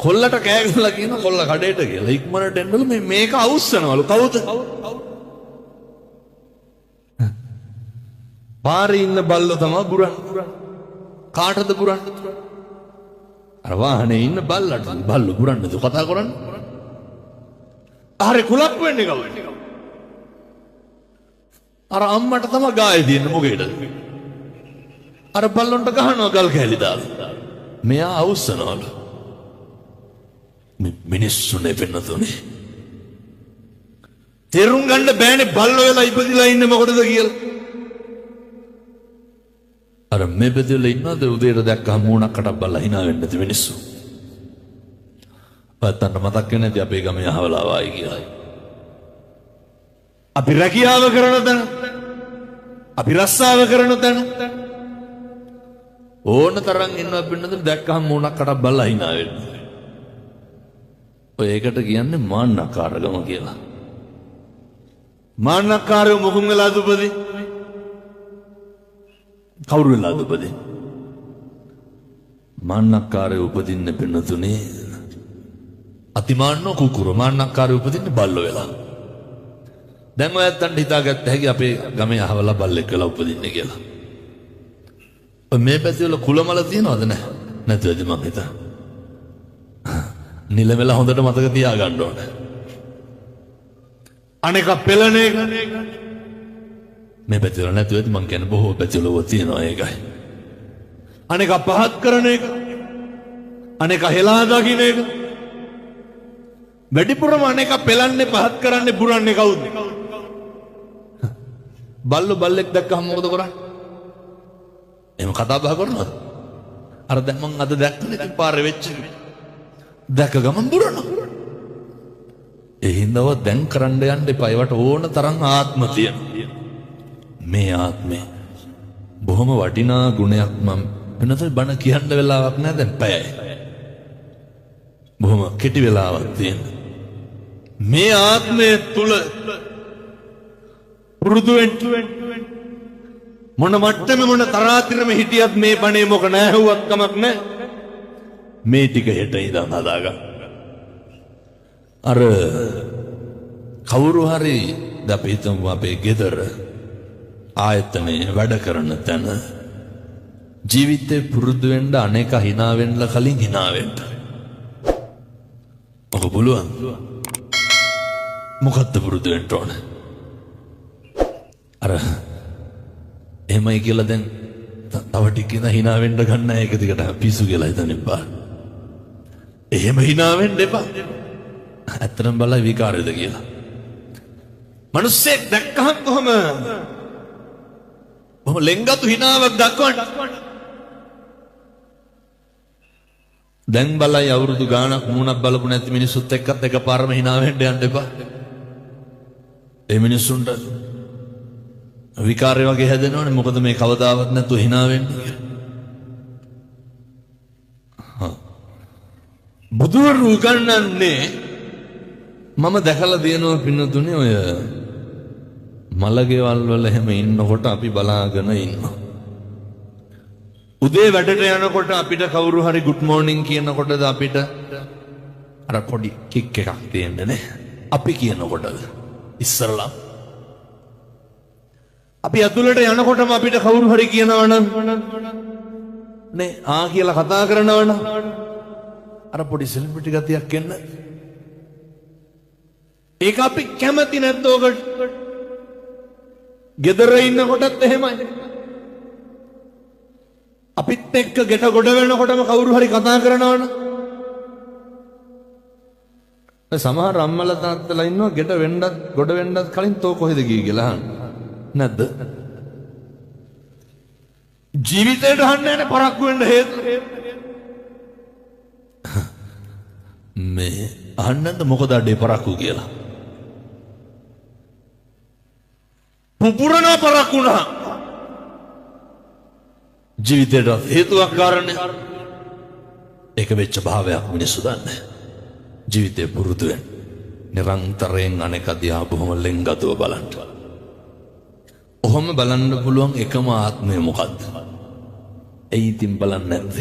කොල්ලට කෑ ගහලා කියන කොල්ල කඩේට කියලා ඉක්මනට එන්නලු මේක අවුස්සනවලු. කවුද? පාරේ ඉන්න බල්ලෝ තමයි බුරන්නේ. කාටද බුරන්නේ? අර වාහනේ ඉන්න බල්ලට. බල්ලෝ බුරන්නද කතා කරන්නේ? ආරේ කුලප් වෙන්නේ කවුද? අර අම්මට තමයි ගාය දෙන්නේ මොකේද? අර බල්ලොන්ට ගහනවා ගල් කැලි දාලා. මෙයා අවුස්සනවලු. මිනිස්සුනේ වෙනතුනේ. තේරුම් ගන්න බෑනේ බල්ලෝ වෙලා ඉපදිලා ඉන්නේ මොකටද කියලා. අර මේ බෙදෙලා ඉන්නද උදේට දැක්කම මූණක්කට බල්ලා hina වෙන්නේ නැති මිනිස්සු. පත්තන්න මතක් වෙන්නේ නැති අපේ ගමේ අහවලා ආවයි කියලා. අපි රැකියාව කරන තැන, අපි රස්සාව කරන තැන ඕන තරම් ඉන්නවා පින්නද දැක්කම මූණක්කට බල්ලා hina වෙන්නේ. ඔය ඒකට කියන්නේ මාන්නකාරකම කියලා. මාන්නකාරයෝ මොකුන් වෙලාද උපදී? කවුරු වෙලාද උපදී? මාන්නකාරයෝ උපදින්නේ පින්නතුනේ අතිමාන්නෝ කුකුරු. මාන්නකාරයෝ උපදින්නේ බල්ලෝ වෙලා. දැන් ඔයයන්ට හිතාගත්ත හැකි අපේ ගමේ අහවලා බල්ලෙක් වෙලා උපදින්නේ කියලා. ඔය මේ පැත්තේ වල කුලමල තියනවද නැහැ? නැතුවද මං හිතා. නිල වෙලා හොඳට මතක තියාගන්න ඕන. අනේක පෙළන එක මේ පැත්තේ වල නැතුවද මං කියන්නේ බොහෝ පැත්තේ වල තියෙනවා ඒකයි. අනේක පහත් කරන එක. අනේක හෙලා දකින්න එක. වැඩිපුරම අනේක පෙළන්නේ පහත් කරන්නේ බුරන්නේ කවුද? බල්ලෝ බල්ලෙක් දැක්කම මොකද කරන්නේ? එහෙම කතා බහ කරනවද? අර දැන් මං අද දැක්කනේ ඉතින් පාරේ වෙච්ච එක. දැක ගමන් බුරනවා. ඒ හින්දාව දැන් කරන්න යන්න එපා. ඒවට ඕන තරම් ආත්ම තියෙනවා. මේ ආත්මේ බොහොම වටිනා ගුණයක් මම වෙනතර බණ කියන්න වෙලාවක් නැහැ දැන් පැයයි. බොහොම කෙටි වෙලාවක් තියෙන. මේ ආත්මය තුල පුරුදු වෙන්න මොන මට්ටමේ මොන තරාතිරම හිටියත් මේ බණේ මොක නැහුවක් කමක් නැහැ. මේ ටික හෙට ඉඳන් හදාගන්න. අර කවුරු හරි දපිතම් අපේ ගෙදර ආයතනයේ වැඩ කරන තැන ජීවිතේ පුරුදු වෙන්න අනේක hina වෙන්න කලින් hina වෙන්න. ඔක පුළුවන්. මොකද්ද පුරුදු වෙන්න ඕන? අර එහෙමයි කියලා දැන් තව ටික ඉඳන් hina වෙන්න ගන්න එක දිගට පිස්සු කියලා හිතන්න එපා. එහෙම hina වෙන්න එපා. ඇත්තටම බලයි විකාරයද කියලා. මිනිස්සෙක් දැක්කහම කොහම ලෙන්ගතු හිනාවක් දක්වන්න. දැන් බලයි අවුරුදු ගාණක් මූණක් බලපු නැති මිනිස්සුත් එක්කත් එකපාරම hina වෙන්න යන්න එපා. ඒ මිනිස්සුන්ට විකාරය වගේ හැදෙනවනේ. මොකද මේ කවදාවත් නැතුව hina වෙන්නේ. බුදුරු උගන්වන්නේ මම දැකලා දිනනවා පින්නතුනේ ඔය මලකේවල් වල එහෙම ඉන්නකොට අපි බලාගෙන ඉන්නවා. උදේ වැඩට යනකොට අපිට කවුරු හරි good morning කියනකොටද අපිට අර පොඩි කික් එකක් දෙන්නේ නේ. අපි කියනකොටද ඉස්සරලා අපි ඇතුළට යනකොටම අපිට කවුරු හරි කියනවනම් නේ ආ කියලා කතා කරනවනම් අර පොඩි සෙලිබ්‍රිටි ගතියක් එන්න. ඒක අපි කැමති නැද්ද ඔකට? ගෙදර ඉන්නකොටත් එහෙමයි. අපිත් එක්ක ගෙට ගොඩ වෙනකොටම කවුරු හරි කතා කරනවනම් සමහර අම්මලා තාත්තලා ඉන්නවා ගෙට වෙන්නත් ගොඩ වෙන්නත් කලින් තෝ කොහෙද ගියේ කියලා අහන්නේ නැද්ද? ජීවිතේට අහන්නේ නැහැ පරක්කු වෙන්න හේතු. මේ අහන්නද මොකද අඩේ පරක්කු කියලා? පුපුරන පරක්කුණා ජීවිතේට හේතුවක් කාරණේ. ඒක වෙච්ච භාවයක් මිනිස්සු දන්නේ. ජීවිතේ පුරුදු වෙන නිරන්තරයෙන් අනෙක් අධ්‍යා බොහොම ලෙන්ගතුව බලන්න. ඔහොම බලන්න පුළුවන් එකම ආත්මය මොකද්ද? එයි ඉතින් බලන්නේ නැද්ද?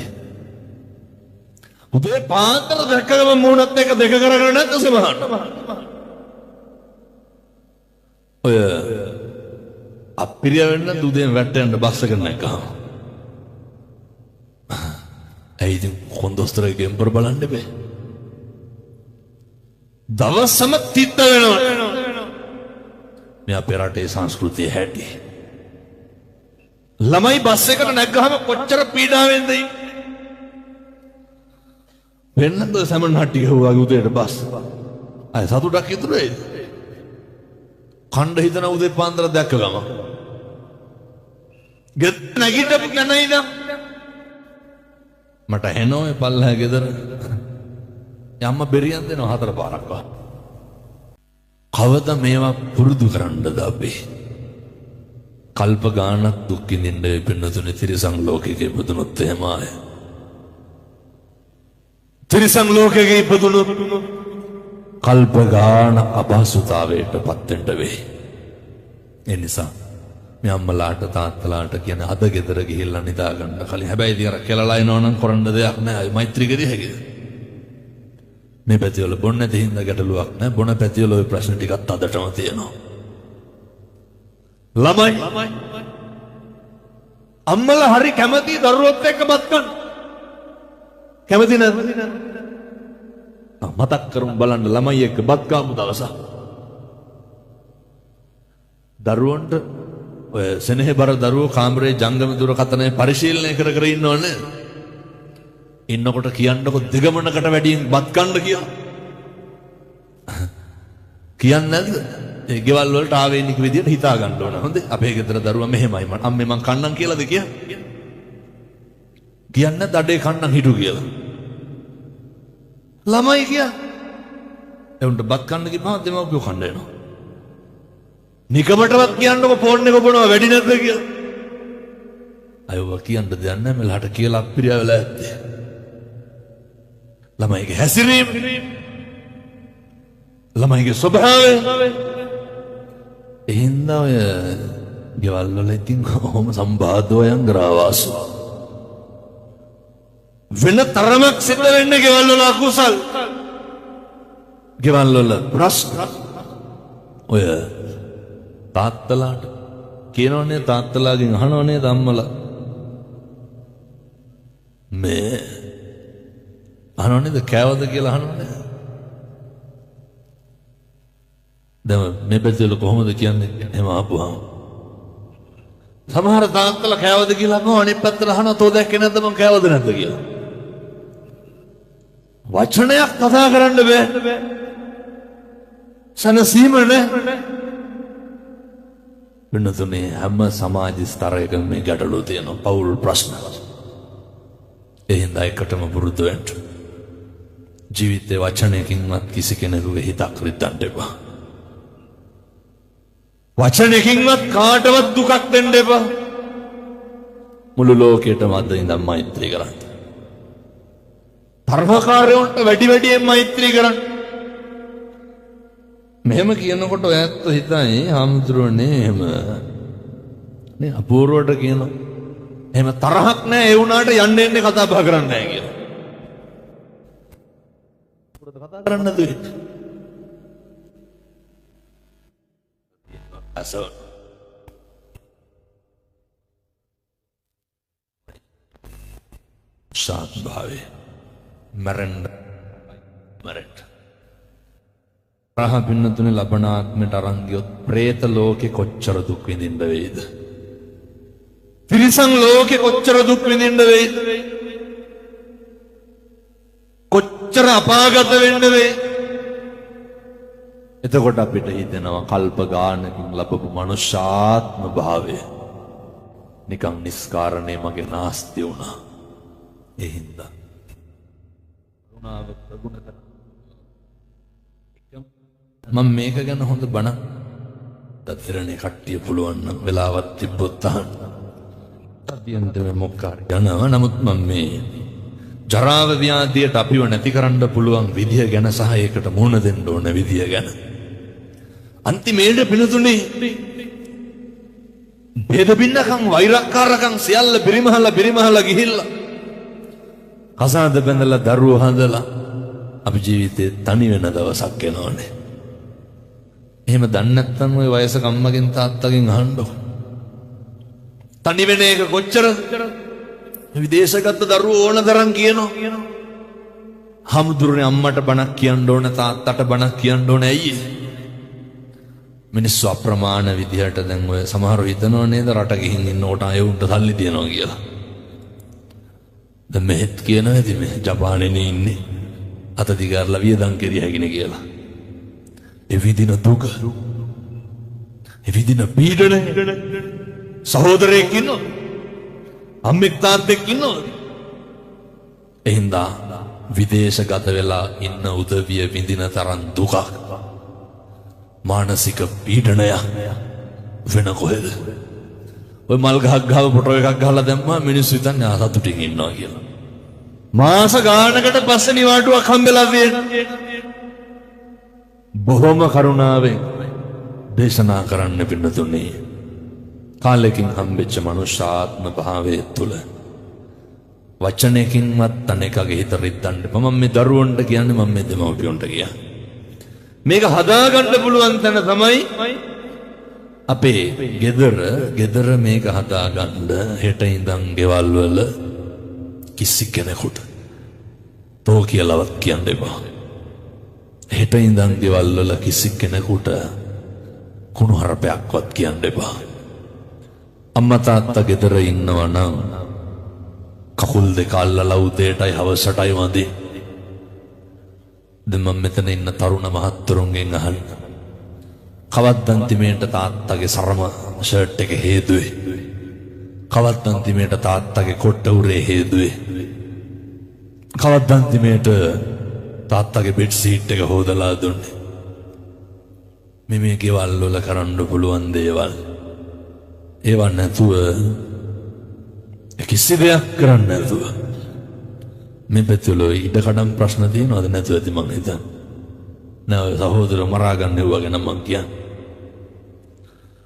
උදේ පාන්දර දැක්කම මූණත් එක දෙක කරගෙන නැද්ද සමහරට? ඔය අපිරිය වෙන්න දුදෙන් වැටෙන්න බස් එක නැගහම. ඇයි ඉතින් කොන්දොස්තරගේ ගෙම්බර බලන්න බෑ. දවසම තිත්ත වෙනවා. මේ අපේ රටේ සංස්කෘතිය හැටි. ළමයි බස් එකට නැග්ගහම කොච්චර පීඩාවෙන්ද ඉන්නේ. වෙන්නද සමන් හට්ටි ගහුවාගේ උදේට බස්. අය සතුටක් ඉතුරු වෙයිද? කණ්ඩ හිතන උදේ පාන්දර දැක්ක ගම. ගෙත් නැගිටපු කෙනයිද? මට එනෝයි පල්ලෑ ගෙදර. යම්ම බෙරියන් දෙනවා 4 පාරක් වා. කවදා මේවා පුරුදු කරන්නද අපි? කල්ප ගානක් දුක් විඳින්න වෙන්නතුනේ තිරිසන් ලෝකෙක ඉපදුනොත් එහෙමයි. තිරිසන් ලෝකෙක ඉපදුනොත් කල්ප ගාන අපහසුතාවයට පත් වෙන්න වෙයි. ඒ නිසා මේ අම්මලාට තාත්තලාට කියන අද ගෙදර ගිහිල්ලා නිදා ගන්න කලින් හැබැයි ඉතින් අර කෙලලා එනවනම් කරන්න දෙයක් නැහැ. මෛත්‍රී කරිය හැකිද? මේ පැතිවල බොන්න නැති හින්දා ගැටලුවක් නැහැ. බොන පැතිවල ওই ප්‍රශ්න ටිකක් අදටම තියෙනවා. ළමයි අම්මලා හරි කැමති දරුවොත් එක්ක බත් ගන්න. කැමති නැද්ද? මතක් කරමු බලන්න ළමයි එක්ක බත් කාමු දවසක්. දරුවන්ට ඔය සෙනෙහබර දරුවෝ කාමරේ ජංගම දුරකථනය පරිශීලනය කර කර ඉන්නවනේ. ඉන්නකොට කියන්නකො දෙගමනකට වැඩියෙන් බත් කන්න කියලා. කියන්නේ නැද්ද? ඒ ගෙවල් වලට ආවේනික විදියට හිතා ගන්න ඕන. හොඳේ අපේ ගෙදර දරුවා මෙහෙමයි අම්මේ මං කන්නම් කියලාද කියන්නේ? කියන්නේ නැද්ද අඩේ කන්නම් හිටු කියලා? ළමයි කිය. එවුන්ට බත් කන්න කිව්වම දෙමව්පියෝ කන්න එනවා. නිකමටවත් කියන්නකො ෆෝන් එක බොනවා වැඩි නැද්ද කියලා. අයව කියන්න දෙයක් නැහැ මෙලහට කියලා අප්පිරියා වෙලා ඇත්තේ. ළමයිගේ හැසිරීම ළමයිගේ ස්වභාවය එහෙනම් ඔය ගෙවල් වල ඉතින් කොහොම සම්බාධෝයන් ග්‍රාවාසු වෙන තරමක් සිද්ධ වෙන්නේ ගෙවල් වල අකුසල් ගෙවල් වල ප්‍රශ්න ඔය තාත්තලාට කියනෝනේ තාත්තලාගෙන් අහනෝනේ ධම්මලා මේ අහනෝනේද කෑවද කියලා අහනෝනේ දැන් මේ පැත්තේ කොහොමද කියන්නේ එහෙම ආපුවාම සමහර තාත්තලා කෑවද කියලා අහනවා අනිත් පැත්තට අහනවා තෝ දැක්කේ නැද්ද මං කෑවද නැද්ද කියලා වචනයක් කතා කරන්න බෑ. සනසීම නැහැ. වෙනතුනේ හැම සමාජ ස්තරයකම මේ ගැටලු තියෙනවා. පෞල් ප්‍රශ්න. එහෙනම් එකටම පුරුදු වෙන්න. ජීවිතේ වචනයකින්වත් කිසි කෙනෙකුගේ හිතක් රිද්දන්න එපා. වචනයකින්වත් කාටවත් දුකක් දෙන්න එපා. මුළු ලෝකෙටම අද ඉඳන් මෛත්‍රී කරන්න. තරහකාරයන්ට වැඩියෙන් මෛත්‍රී කරන්න. මෙහෙම කියනකොට ඔයත් හිතයි හාමුදුරුවනේ එහෙම නේ අපූර්වට කියනවා. එහෙම තරහක් නැහැ ඒ වුණාට යන්න එන්නේ කතා බහ කරන්නේ නැහැ කියලා. පුරද කතා කරන්න දුයි. අසෝ සාත් භාවේ මරන්න රහ පින්නතුනේ ලබන ආත්මයට අරන් ගියොත් പ്രേත ලෝකේ කොච්චර දුක් විඳින්න වේද? තිරිසන් ලෝකේ කොච්චර දුක් විඳින්න වේද? කොච්චර අපාගත වෙන්න වේද? එතකොට අපිට හිතෙනවා කල්ප ගානකින් ලැබපු මනුෂ්‍යාත්ම භාවය නිකන් නිස්කාරණේ මගේ නාස්ති වුණා. ඒ හින්දා කරුණාව ප්‍රගුණ කර මම මේක ගැන හොඳ බණක් තත්තරනේ කට්ටිය පුළුවන් නම් වෙලාවක් තිබ්බොත් අහන්න. අදියන්තේ මොක්කාරි යනවා. නමුත් මම මේ ජරාව ව්‍යාධියට අපිව නැති කරන්න පුළුවන් විදිය ගැන සහ ඒකට මුහුණ දෙන්න ඕන විදිය ගැන අන්තිමේට පිනතුනේ බෙද බින්නකම් වෛරක්කාරකම් සියල්ල බිරිමහලා ගිහිල්ලා කසාද බැඳලා දරුවෝ හදලා අපි ජීවිතේ තනි වෙන දවසක් එනවනේ. එහෙම දන්නේ නැත්නම් ওই වයසක අම්මගෙන් තාත්තගෙන් අහන්නකො. තනි වෙන එක කොච්චර විදේශගත දරුවෝ ඕන තරම් කියනවා. හමුදුරනේ අම්මට බණක් කියන්න ඕන තාත්තට බණක් කියන්න ඕන ඇයි? මිනිස්සු අප්‍රමාණ විදිහට දැන් ඔය සමහරව හිතනවා නේද රට ගිහින් ඉන්නකොට අය උන්ට සල්ලි තියනවා කියලා. දැන් මෙහෙත් කියනවා ඇති මේ ජපානයේ ඉන්නේ අත දිගාරලා වියදම් කෙරිය හැකිනේ කියලා. ඒ විදින දුක, ඒ විදින පීඩන සහෝදරයෙක් ඉන්නවා. අම්මෙක් තාත්තෙක් ඉන්නවා. එහෙන්දා විදේශගත වෙලා ඉන්න උදවිය විඳින තරම් දුකක් මානසික පීඩනයක් වෙන කොහෙද? ඔය මල් ගහක් ගහව ෆොටෝ එකක් ගහලා දැම්මා මිනිස්සු හිතන්නේ ආසතුටින් ඉන්නවා කියලා. මාස ගානකට පස්සේ නිවාඩුවක් හම්බෙලා තියෙනවා. බොහොම කරුණාවෙන් දේශනා කරන්න පින්නතුනේ කාලෙකින් හම්බෙච්ච මනුෂ්‍යාත්ම භාවයේ තුල වචනයකින්වත් තනකගේ හිත රිද්දන්න එපා. මම මේ දරුවන්ට කියන්නේ මම මේ දෙමව්පියන්ට කියන්නේ. මේක හදාගන්න පුළුවන් තැන තමයි අපේ ගෙදර මේක හදාගන්න හෙට ඉඳන් ගෙවල් වල කිසි කෙනෙකුට තෝ කියලාවත් කියන්න එපා. හෙට ඉඳන් ගෙවල් වල කිසි කෙනෙකුට කුණු හරපයක්වත් කියන්න එපා. අම්මා තාත්තා ගෙදර ඉන්නවා නම් කකුල් දෙක අල්ලලා උදේටයි හවසටයි වඳි. දැන් මම මෙතන ඉන්න තරුණ මහත්තුරුන්ගෙන් අහන්න. කවද්ද අන්තිමේට තාත්තගේ සරම ෂර්ට් එක හේදුවේ? කවද්ද අන්තිමේට තාත්තගේ කොට්ට උරේ හේදුවේ? කවද්ද අන්තිමේට තාත්තගේ බෙඩ් සීට් එක හොදලා දුන්නේ? මේ ගෙවල් වල කරන්න පුළුවන් දේවල් ඒවා නැතුව කිසි දෙයක් කරන්න නැතුව මේ පැතුල ඉඩකඩම් ප්‍රශ්න තියෙනවද නැතුව ඇති මං හිතන්නේ. නෑ සහෝදර මරා ගන්න ඒවා ගැන මං කියන්නේ.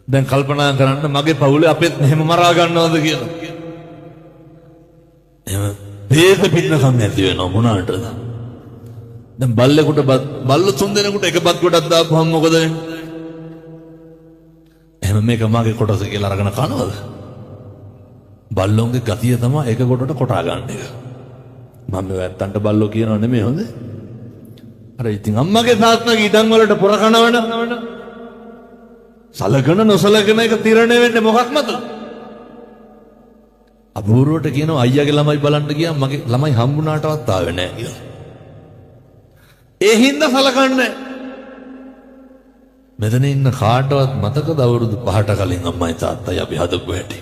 දැන් කල්පනා කරන්න මගේ පවුලේ අපෙත් මෙහෙම මරා ගන්නවද කියලා. එහෙම බේද පින්නකම් නැති වෙනව මොනාටද? දැන් බල්ලෙකුට බල්ල තුන් දෙනෙකුට එක බත් ගොඩක් දාපුවම මොකද වෙන්නේ? එහෙම මේක මගේ කොටස කියලා අරගෙන කනවද? බල්ලොන්ගේ ගතිය තමයි එක කොටට කොටා ගන්න එක. මම මේ වැත්තන්ට බල්ලෝ කියනව නෙමෙයි හොඳ. අර ඉතින් අම්මගේ තාත්තගේ ඉඩම් වලට පොර කනවන සලකන නොසලකන එක තීරණය වෙන්නේ මොකක් මතද? අපූර්වට කියනවා අයියාගේ ළමයි බලන්න ගියා මගේ ළමයි හම්බුණාටවත් ආවේ නැහැ කියලා. ඒ හින්දා සලකන්නේ මෙතන ඉන්න කාටවත් මතකද අවුරුදු 5ට කලින් අම්මයි තාත්තයි අපි හදපු හැටි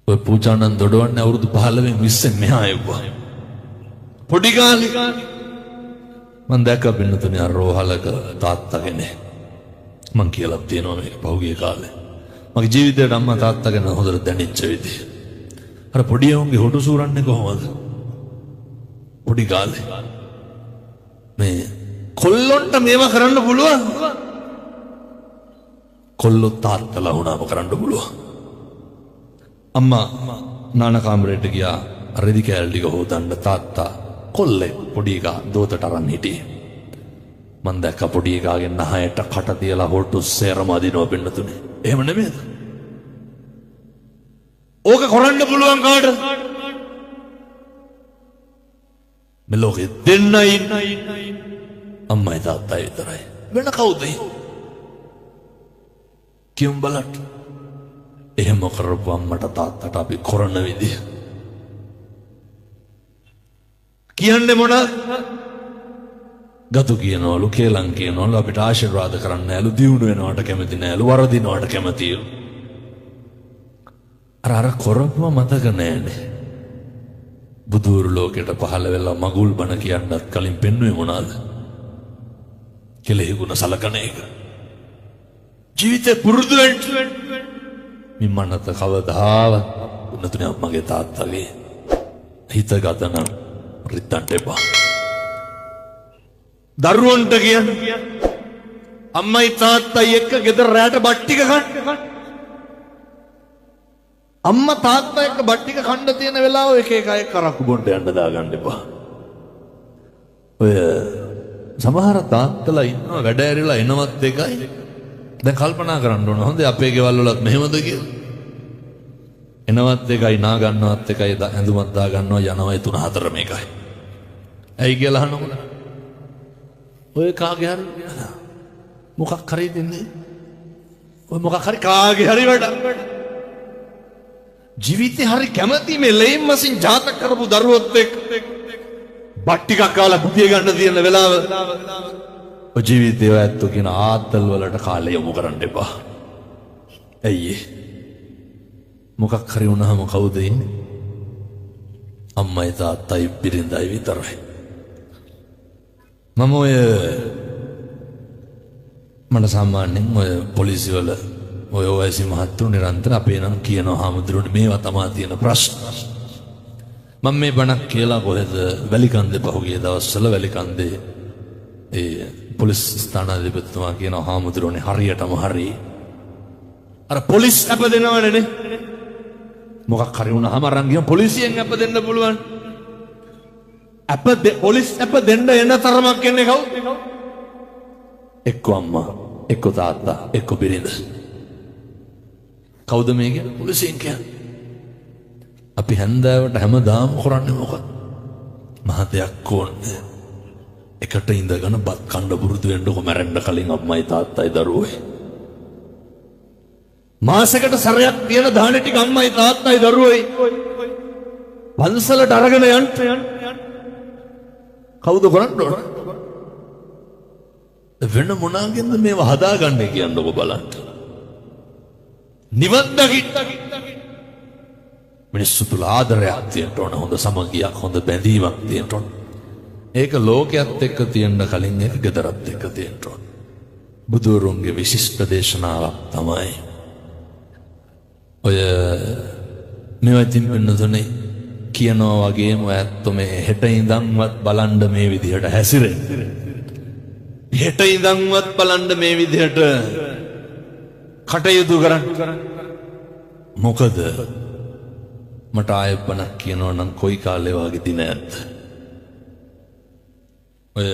ඔය පූජානන් දොඩවන්නේ අවුරුදු 15 20 මෙහා එව්වා පොඩි කාලේ මම දැක්ක පින්නතුනේ අර රෝහලක තාත්තා කෙනෙක් මං කියලා තියෙනවා මේක පහුගිය කාලේ මගේ ජීවිතේට අම්මා තාත්තා ගැන හොඳට දැනෙච්ච විදිහ අර පොඩි උන්ගේ හොටු සූරන්නේ කොහොමද පොඩි කාලේ මේ කොල්ලොන්ට මේවා කරන්න පුළුවන් කොල්ලෝ තාත්තලා වුණාම කරන්න පුළුවන් අම්මා නාන කාමරේට ගියා රෙදි කෑල්ල ටික හොදන්න තාත්තා කොල්ලේ පොඩි එකා දෝතට අරන් හිටියේ මං දැක්ක පොඩි එකාගේ නහයට කට තියලා හොටු සේරම අදිනවා පින්නතුනේ එහෙම නෙමෙයිද ඕක කරන්න පුළුවන් කාට මේ ලෝකෙ දෙන්නයි අම්මයි තාත්තයි විතරයි වෙන කවුද කියමු බලන්න එහෙම කරපු අම්මට තාත්තට අපි කරන විදිය කියන්නේ මොනවද ගතු කියනවලු කේලම් කියනවලු අපිට ආශිර්වාද කරන්න නෑලු දියුණු වෙනවට කැමති නෑලු වරදිනවට කැමතිලු අර කරපුව මතක නෑනේ බුදුරු ලෝකෙට පහළ වෙලා මගුල් බණ කියන්නත් කලින් පෙන්වුවේ මොනවාද කෙලෙහි ගුණ සලකන එක ජීවිතේ පුරුදු වෙන්න මිමන්නත කවදාවත් උන්නතුනේ අම්මගේ තාත්තගේ හිත ගතන රිත්තන්ට එපා දරුවන්ට කියන්නේ අම්මයි තාත්තයි එක්ක ගෙදර රැට බත් ටික කන්න අම්මා තාත්තා එක්ක බත් ටික කන්න තියෙන වෙලාව එක එක අය කරක්කු බොන්න යන්න දාගන්න එපා ඔය සමහර තාත්තලා ඉන්නවා වැඩ ඇරිලා එනවත් එකයි දැන් කල්පනා කරන්න ඕන හොඳේ අපේ ගෙවල් වලත් මෙහෙමද කියලා එනවත් එකයි නා ගන්නවත් එකයි ඇඳුමක් දා ගන්නවා යනවා 3 4 මේකයි ඇයි කියලා අහනකොට ඔය කාගේ හරි මොකක් හරි දෙන්නේ ඔය මොකක් හරි කාගේ හරි වැඩ ජීවිතේ හරි කැමති මේ ලේම් මසින් ජාතක කරපු දරුවොත් එක්ක බත් ටිකක් කාලා බුදිය ගන්න තියෙන වෙලාව ඔය ජීවිතේ ඇත්ත කියන ආතල් වලට කාලය යොමු කරන්න එපා. ඇයි මොකක් හරි වුණාම කවුද ඉන්නේ? අම්මයි තාත්තයි බිරිඳයි විතරයි. මම මට සාමාන්‍යයෙන් ඔය පොලිසිය වල ඔය OIC මහත්තුරු නිරන්තර අපේ නම් කියනවා හාමුදුරුවනේ මේවා තමයි තියෙන ප්‍රශ්න. මම මේ බණක් කියලා කොහෙද වැලිකන්දේ පහුගිය දවස්වල වැලිකන්දේ ඒ පොලිස් ස්ථානාධිපතිතුමා කියනවා හාමුදුරුවනේ හරියටම හරි අර පොලිස් අප දෙනවනේ නේ මොකක් හරි වුණාම අරන් ගියම පොලිසියෙන් අප දෙන්න පුළුවන් පොලිස් අප දෙන්න එන තරමක් එන්නේ කවුද එක්ක අම්මා එක්ක තාත්තා එක්ක බිරිඳ කවුද මේ කියන්නේ පොලිසියෙන් කියන්නේ අපි හැන්දෑවට හැමදාම කරන්නේ මොකක්ද මහතයක් ඕනේ එකට ඉඳගෙන බත් කන්න පුරුදු වෙන්නකො මැරෙන්න කලින් අම්මයි තාත්තයි දරුවෝයි මාසෙකට සැරයක් තියෙන දානේ ටික අම්මයි තාත්තයි දරුවෝයි පන්සලට අරගෙන යන්න කවුද කරන්නේ වෙන මොනාගෙන්ද මේව හදාගන්නේ කියන්නකො බලන්න නිවන් දකින්න මිනිස්සු තුල ආදරයක් තියෙන්න ඕන හොඳ සමගියක් හොඳ බැඳීමක් තියෙන්න ඕන ඒක ලෝකයක් එක්ක තියෙන්න කලින් ඒක ගෙදරත් එක්ක තියෙන්න ඕන බුදුරුන්ගේ විශිෂ්ට දේශනාවක් තමයි ඔය මේවා ඉතින් වෙනතුනේ කියනවා වගේම ඇත්තෝ මේ හෙට ඉඳන්වත් බලන්න මේ විදිහට හැසිරෙන්න හෙට ඉඳන්වත් බලන්න මේ විදිහට කටයුතු කරන්න මොකද මට ආයෙත් කියනවා නම් කොයි කාලේ වගේ දින ඇත්ත ඔය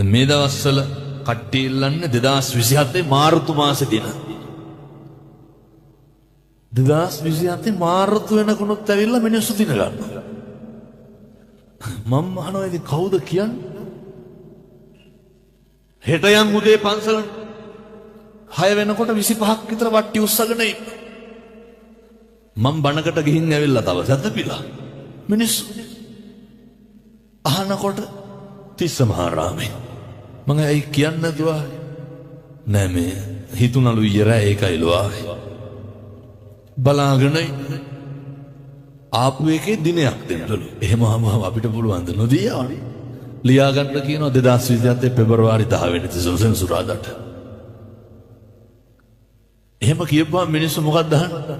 මේ දවස්වල කට්ටිය ඉල්ලන්නේ 2027 මාර්තු මාසේ දින 2027 මාර්තු වෙනකොනොත් ඇවිල්ලා මිනිස්සු දින ගන්නවා මම අහනවා ඉතින් කවුද කියන්නේ හෙට යන් උදේ පන්සල 6 වෙනකොට 25ක් විතර වට්ටි උස්සගෙන ඉන්න මම බණකට ගිහින් ඇවිල්ලා තව සැතපිලා මිනිස්සු අහනකොට තිස්ස මහරාමේ මම ඇයි කියන්න දුවා නෑ මේ හිතුණලු ඊයරා ඒකයිලු ආවේ බලාගෙන ආපු එකේ දිනයක් දෙන්නලු එහෙම අපිට පුළුවන් ද නොදී ආවි ලියා ගන්න කියනවා 2027 පෙබරවාරි 10 වෙනිදා සෙනසුරාදාට එහෙම කියපුවා මිනිස්සු මොකක්ද අහන්නේ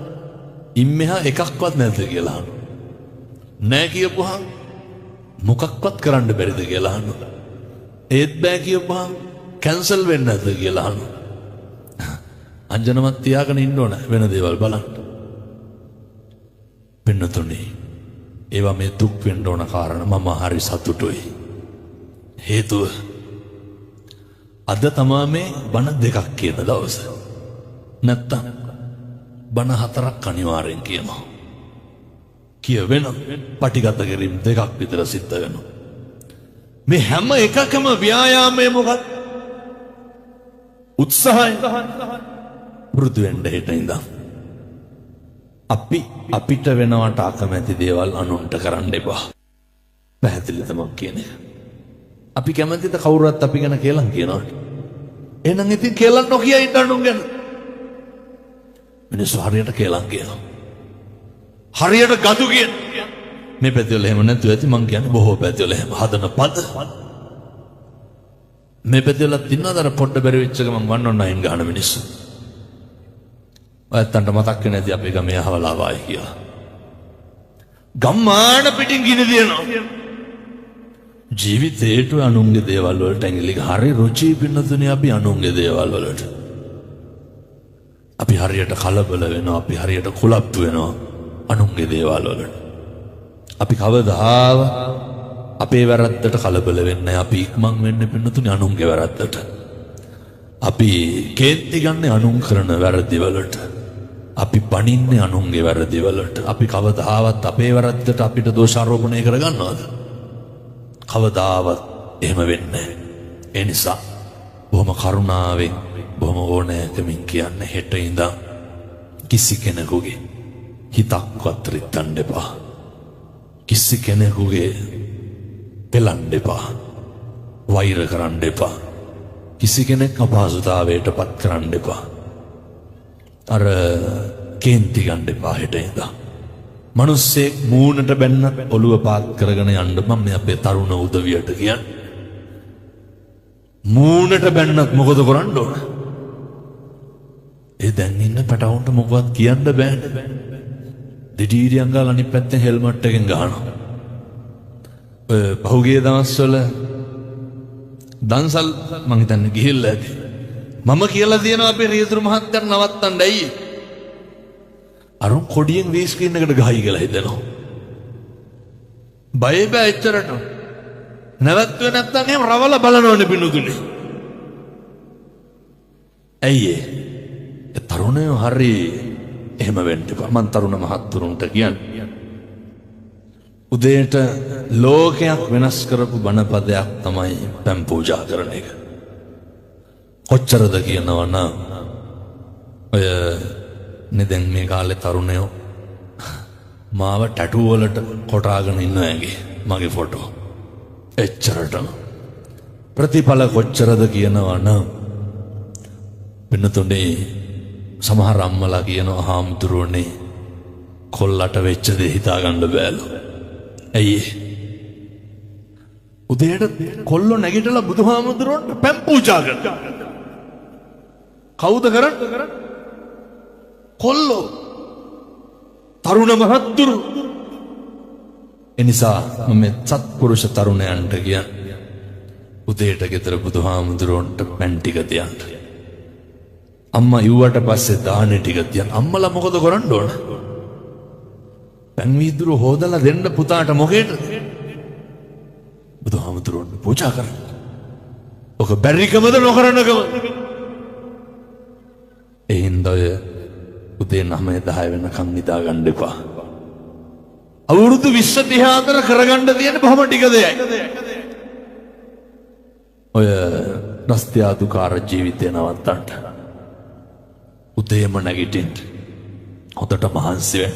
ඉම්මෙහා එකක්වත් නැද්ද කියලා අහනවා නෑ කියපුවා මොකක්වත් කරන්න බැරිද කියලා අහනවා ඒත් බෑ කියපුවා කැන්සල් වෙන්නේ නැද්ද කියලා අහනවා අංජනමත් තියාගෙන ඉන්න ඕන වෙන දේවල් බලන්න පින්නතුනේ ඒවා මේ දුක් වෙන්න ඕන කාරණා මම හරි සතුටුයි හේතුව අද තමා මේ බණ දෙකක් කියන දවස නැත්තම් බණ හතරක් අනිවාර්යෙන් කියනවා කියවෙන පටිගත කිරීම දෙකක් විතර සිද්ධ වෙනවා මේ හැම එකකම ව්‍යායාමය මොකක්ද උත්සාහය වෘද්ධ වෙන්න හිට ඉඳන් අපිට වෙනවට අකමැති දේවල් අනුන්ට කරන්න එපා පැහැදිලි තමයි කියන්නේ අපි කැමතිද කවුරුත් අපි ගැන කියලා කියනවට එහෙනම් ඉතින් කියලා නොකිය ඉන්න අනුන් ගැන මිනිස්සු හරියට කියලා කියනවා හරියට ගඳු කියන මේ පැතිවල එහෙම නැතුව ඇති මං කියන්නේ බොහෝ පැතිවල එහෙම හදන පද මේ පැතිවල තින්නවද අර පොඩ්ඩ බැරි වෙච්ච එක මං වන්න ඔන්නයින් ගහන මිනිස්සු ඔයත්තන්ට මතක් වෙන්නේ නැති අපේ ගමේ අහවලා ආවයි කියලා ගම්මාන පිටින් ගිනි දිනනවා ජීවිතේට අනුන්ගේ දේවල් වලට ඇඟිලි හරි රුචි පින්නතුනේ අපි අනුන්ගේ දේවල් වලට අපි හරියට කලබල වෙනවා අපි හරියට කුලප්පු වෙනවා අනුන්ගේ දේවල් වලට අපි කවදාව අපේ වැරද්දට කලබල වෙන්නේ අපි ඉක්මන් වෙන්නේ පින්නතුනේ අනුන්ගේ වැරද්දට අපි කේන්ති ගන්න අනුන් කරන වැරදි වලට අපි පණින්නේ අනුන්ගේ වැරදි වලට අපි කවදාවත් අපේ වැරද්දට අපිට දෝෂාරෝපණය කරගන්නවද කවදාවත් එහෙම වෙන්නේ ඒ නිසා බොහොම කරුණාවෙන් බොහොම ඕනෑකමින් කියන්නේ හෙට ඉඳන් කිසි කෙනෙකුගේ හිතක්වත් රිත්තන්න එපා කිසි කෙනෙකුගේ පෙලන්න එපා වෛර කරන්න එපා කිසි කෙනෙක් අපහසුතාවයට පත් කරන්න එපා අර කේන්ති ගන්න එපා හෙට ඉඳන් මිනිස්සෙක් මූණට බැන්නත් ඔළුව පාත් කරගෙන යන්න මම මේ අපේ තරුණ උදවියට කියන්නේ මූණට බැන්නත් මොකද කරන්න ඕන ඒ දැන් ඉන්න පැටවුන්ට මොකවත් කියන්න බෑනේ දිඩීරියන් ගාලා අනිත් පැත්තෙන් හෙල්මට් එකෙන් ගහනවා පහුගිය දවස්වල දන්සල් මං හිතන්නේ ගිහිල්ලා ඇති මම කියලා දෙනවා අපේ රියදුරු මහත්තයාට නවත්තන්න ඇයි අරුන් කොඩියෙන් වී ස්ක්‍රීන් එකට ගහයි කියලා හිතනවා බය බෑ එච්චරට නැවතුනේ නැත්තම් එහෙම රවල බලනවනේ පිනුදුනේ ඇයි ඒ තරුණයෝ හරි එහෙම වෙන්න එපා මං තරුණ මහත්තුරුන්ට කියන්නේ උදේට ලෝකයක් වෙනස් කරපු බණපදයක් තමයි පැම් පූජා කරන එක කොච්චරද කියනවා නම් ඔය දැන් මේ කාලේ තරුණයෝ මාව ටැටූ වලට කොටාගෙන ඉන්නවා ඇගේ මගේ ෆොටෝ එච්චරටම ප්‍රතිඵල කොච්චරද කියනවා නම් පින්නතුනේ සමහර අම්මලා කියනවා හාමුදුරුවනේ කොල්ලට වෙච්ච දේ හිතා ගන්න බෑලු ඇයි උදේට කොල්ලෝ නැගිටලා බුදුහාමුදුරුවන්ට පැම් පූජා කරනවා කවුද කරන්නේ කොල්ලෝ තරුණ මහත්තුරු එනිසා මම සත්පුරුෂ තරුණයන්ට කියන්නේ උදේට ගෙදර බුදුහාමුදුරුවන්ට පැන් ටික තියන්න අම්මා යුවට පස්සේ දානේ ටික තියන්න අම්මලා මොකද කරන්න ඕන පැන් වීදුරු හොදලා දෙන්න පුතාට මොකේද බුදුහාමුදුරුවන්ට පූජා කරන්න ඔක බැරිකමද නොකරනකම එහින්දය උදේ 9-10 වෙනකම් නිදා ගන්න එපා. අවුරුදු 20-34 කරගන්න තියෙන බොහොම ටික දෙයක්. ඔය රස්තියාදුකාර ජීවිතේ නවත්තන්න. උදේම නැගිටින්න. හොදට මහන්සි වෙන්න.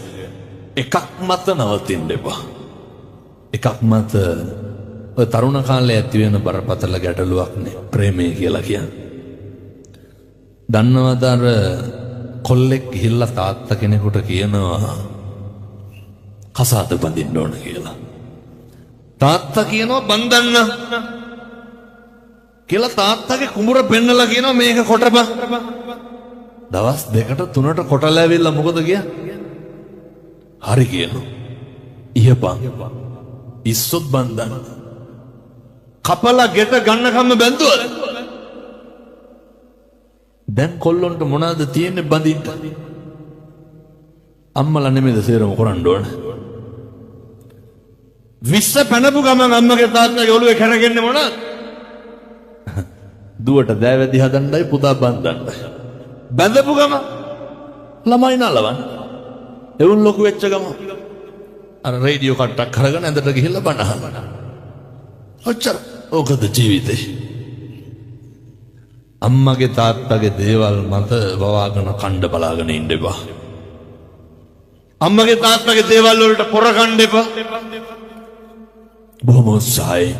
එකක් මත නවතින්න එපා. එකක් මත ඔය තරුණ කාලේ ඇති වෙන බරපතල ගැටලුවක්නේ ප්‍රේමය කියලා කියන්නේ. දන්නවද අර කොල්ලෙක් ගිහිල්ලා තාත්තා කෙනෙකුට කියනවා කසාද බඳින්න ඕන කියලා. තාත්තා කියනවා බඳන්න කියලා තාත්තගේ කුඹුර පෙන්නලා කියනවා මේක කොටපන්. දවස් 2ට 3ට කොටලා ඇවිල්ලා මොකද කියන්නේ? හරි කියනවා. ඉහපන්. ඉස්සොත් බඳන්න. කපලා ගෙට ගන්නකම්ම බැඳුවද? දැන් කොල්ලොන්ට මොනවද තියෙන්නේ බඳින්න? අම්මලා නෙමෙයිද සේරම කරන්න ඕන. විශ්ස පැනපු ගමන් අම්මගේ තාත්තගේ ඔළුවේ කැරගෙන්නේ මොනවද? දුවට දෑවැදි හදන්නයි පුතා බඳින්නයි. බැඳපු ගම ළමයි නලවන්න. එවුන් ලොකු වෙච්ච ගම අර රේඩියෝ කට්ටක් කරගෙන ඇඳට ගිහිල්ලා බණ අහන්න. ඔච්චර ඕකද ජීවිතේ. අම්මගේ තාත්තගේ දේවල් මත වවාගෙන කණ්ඩ බලාගෙන ඉන්න එපා. අම්මගේ තාත්තගේ දේවල් වලට පොර කණ්ඩ එපා. බොහොම උත්සාහයෙන්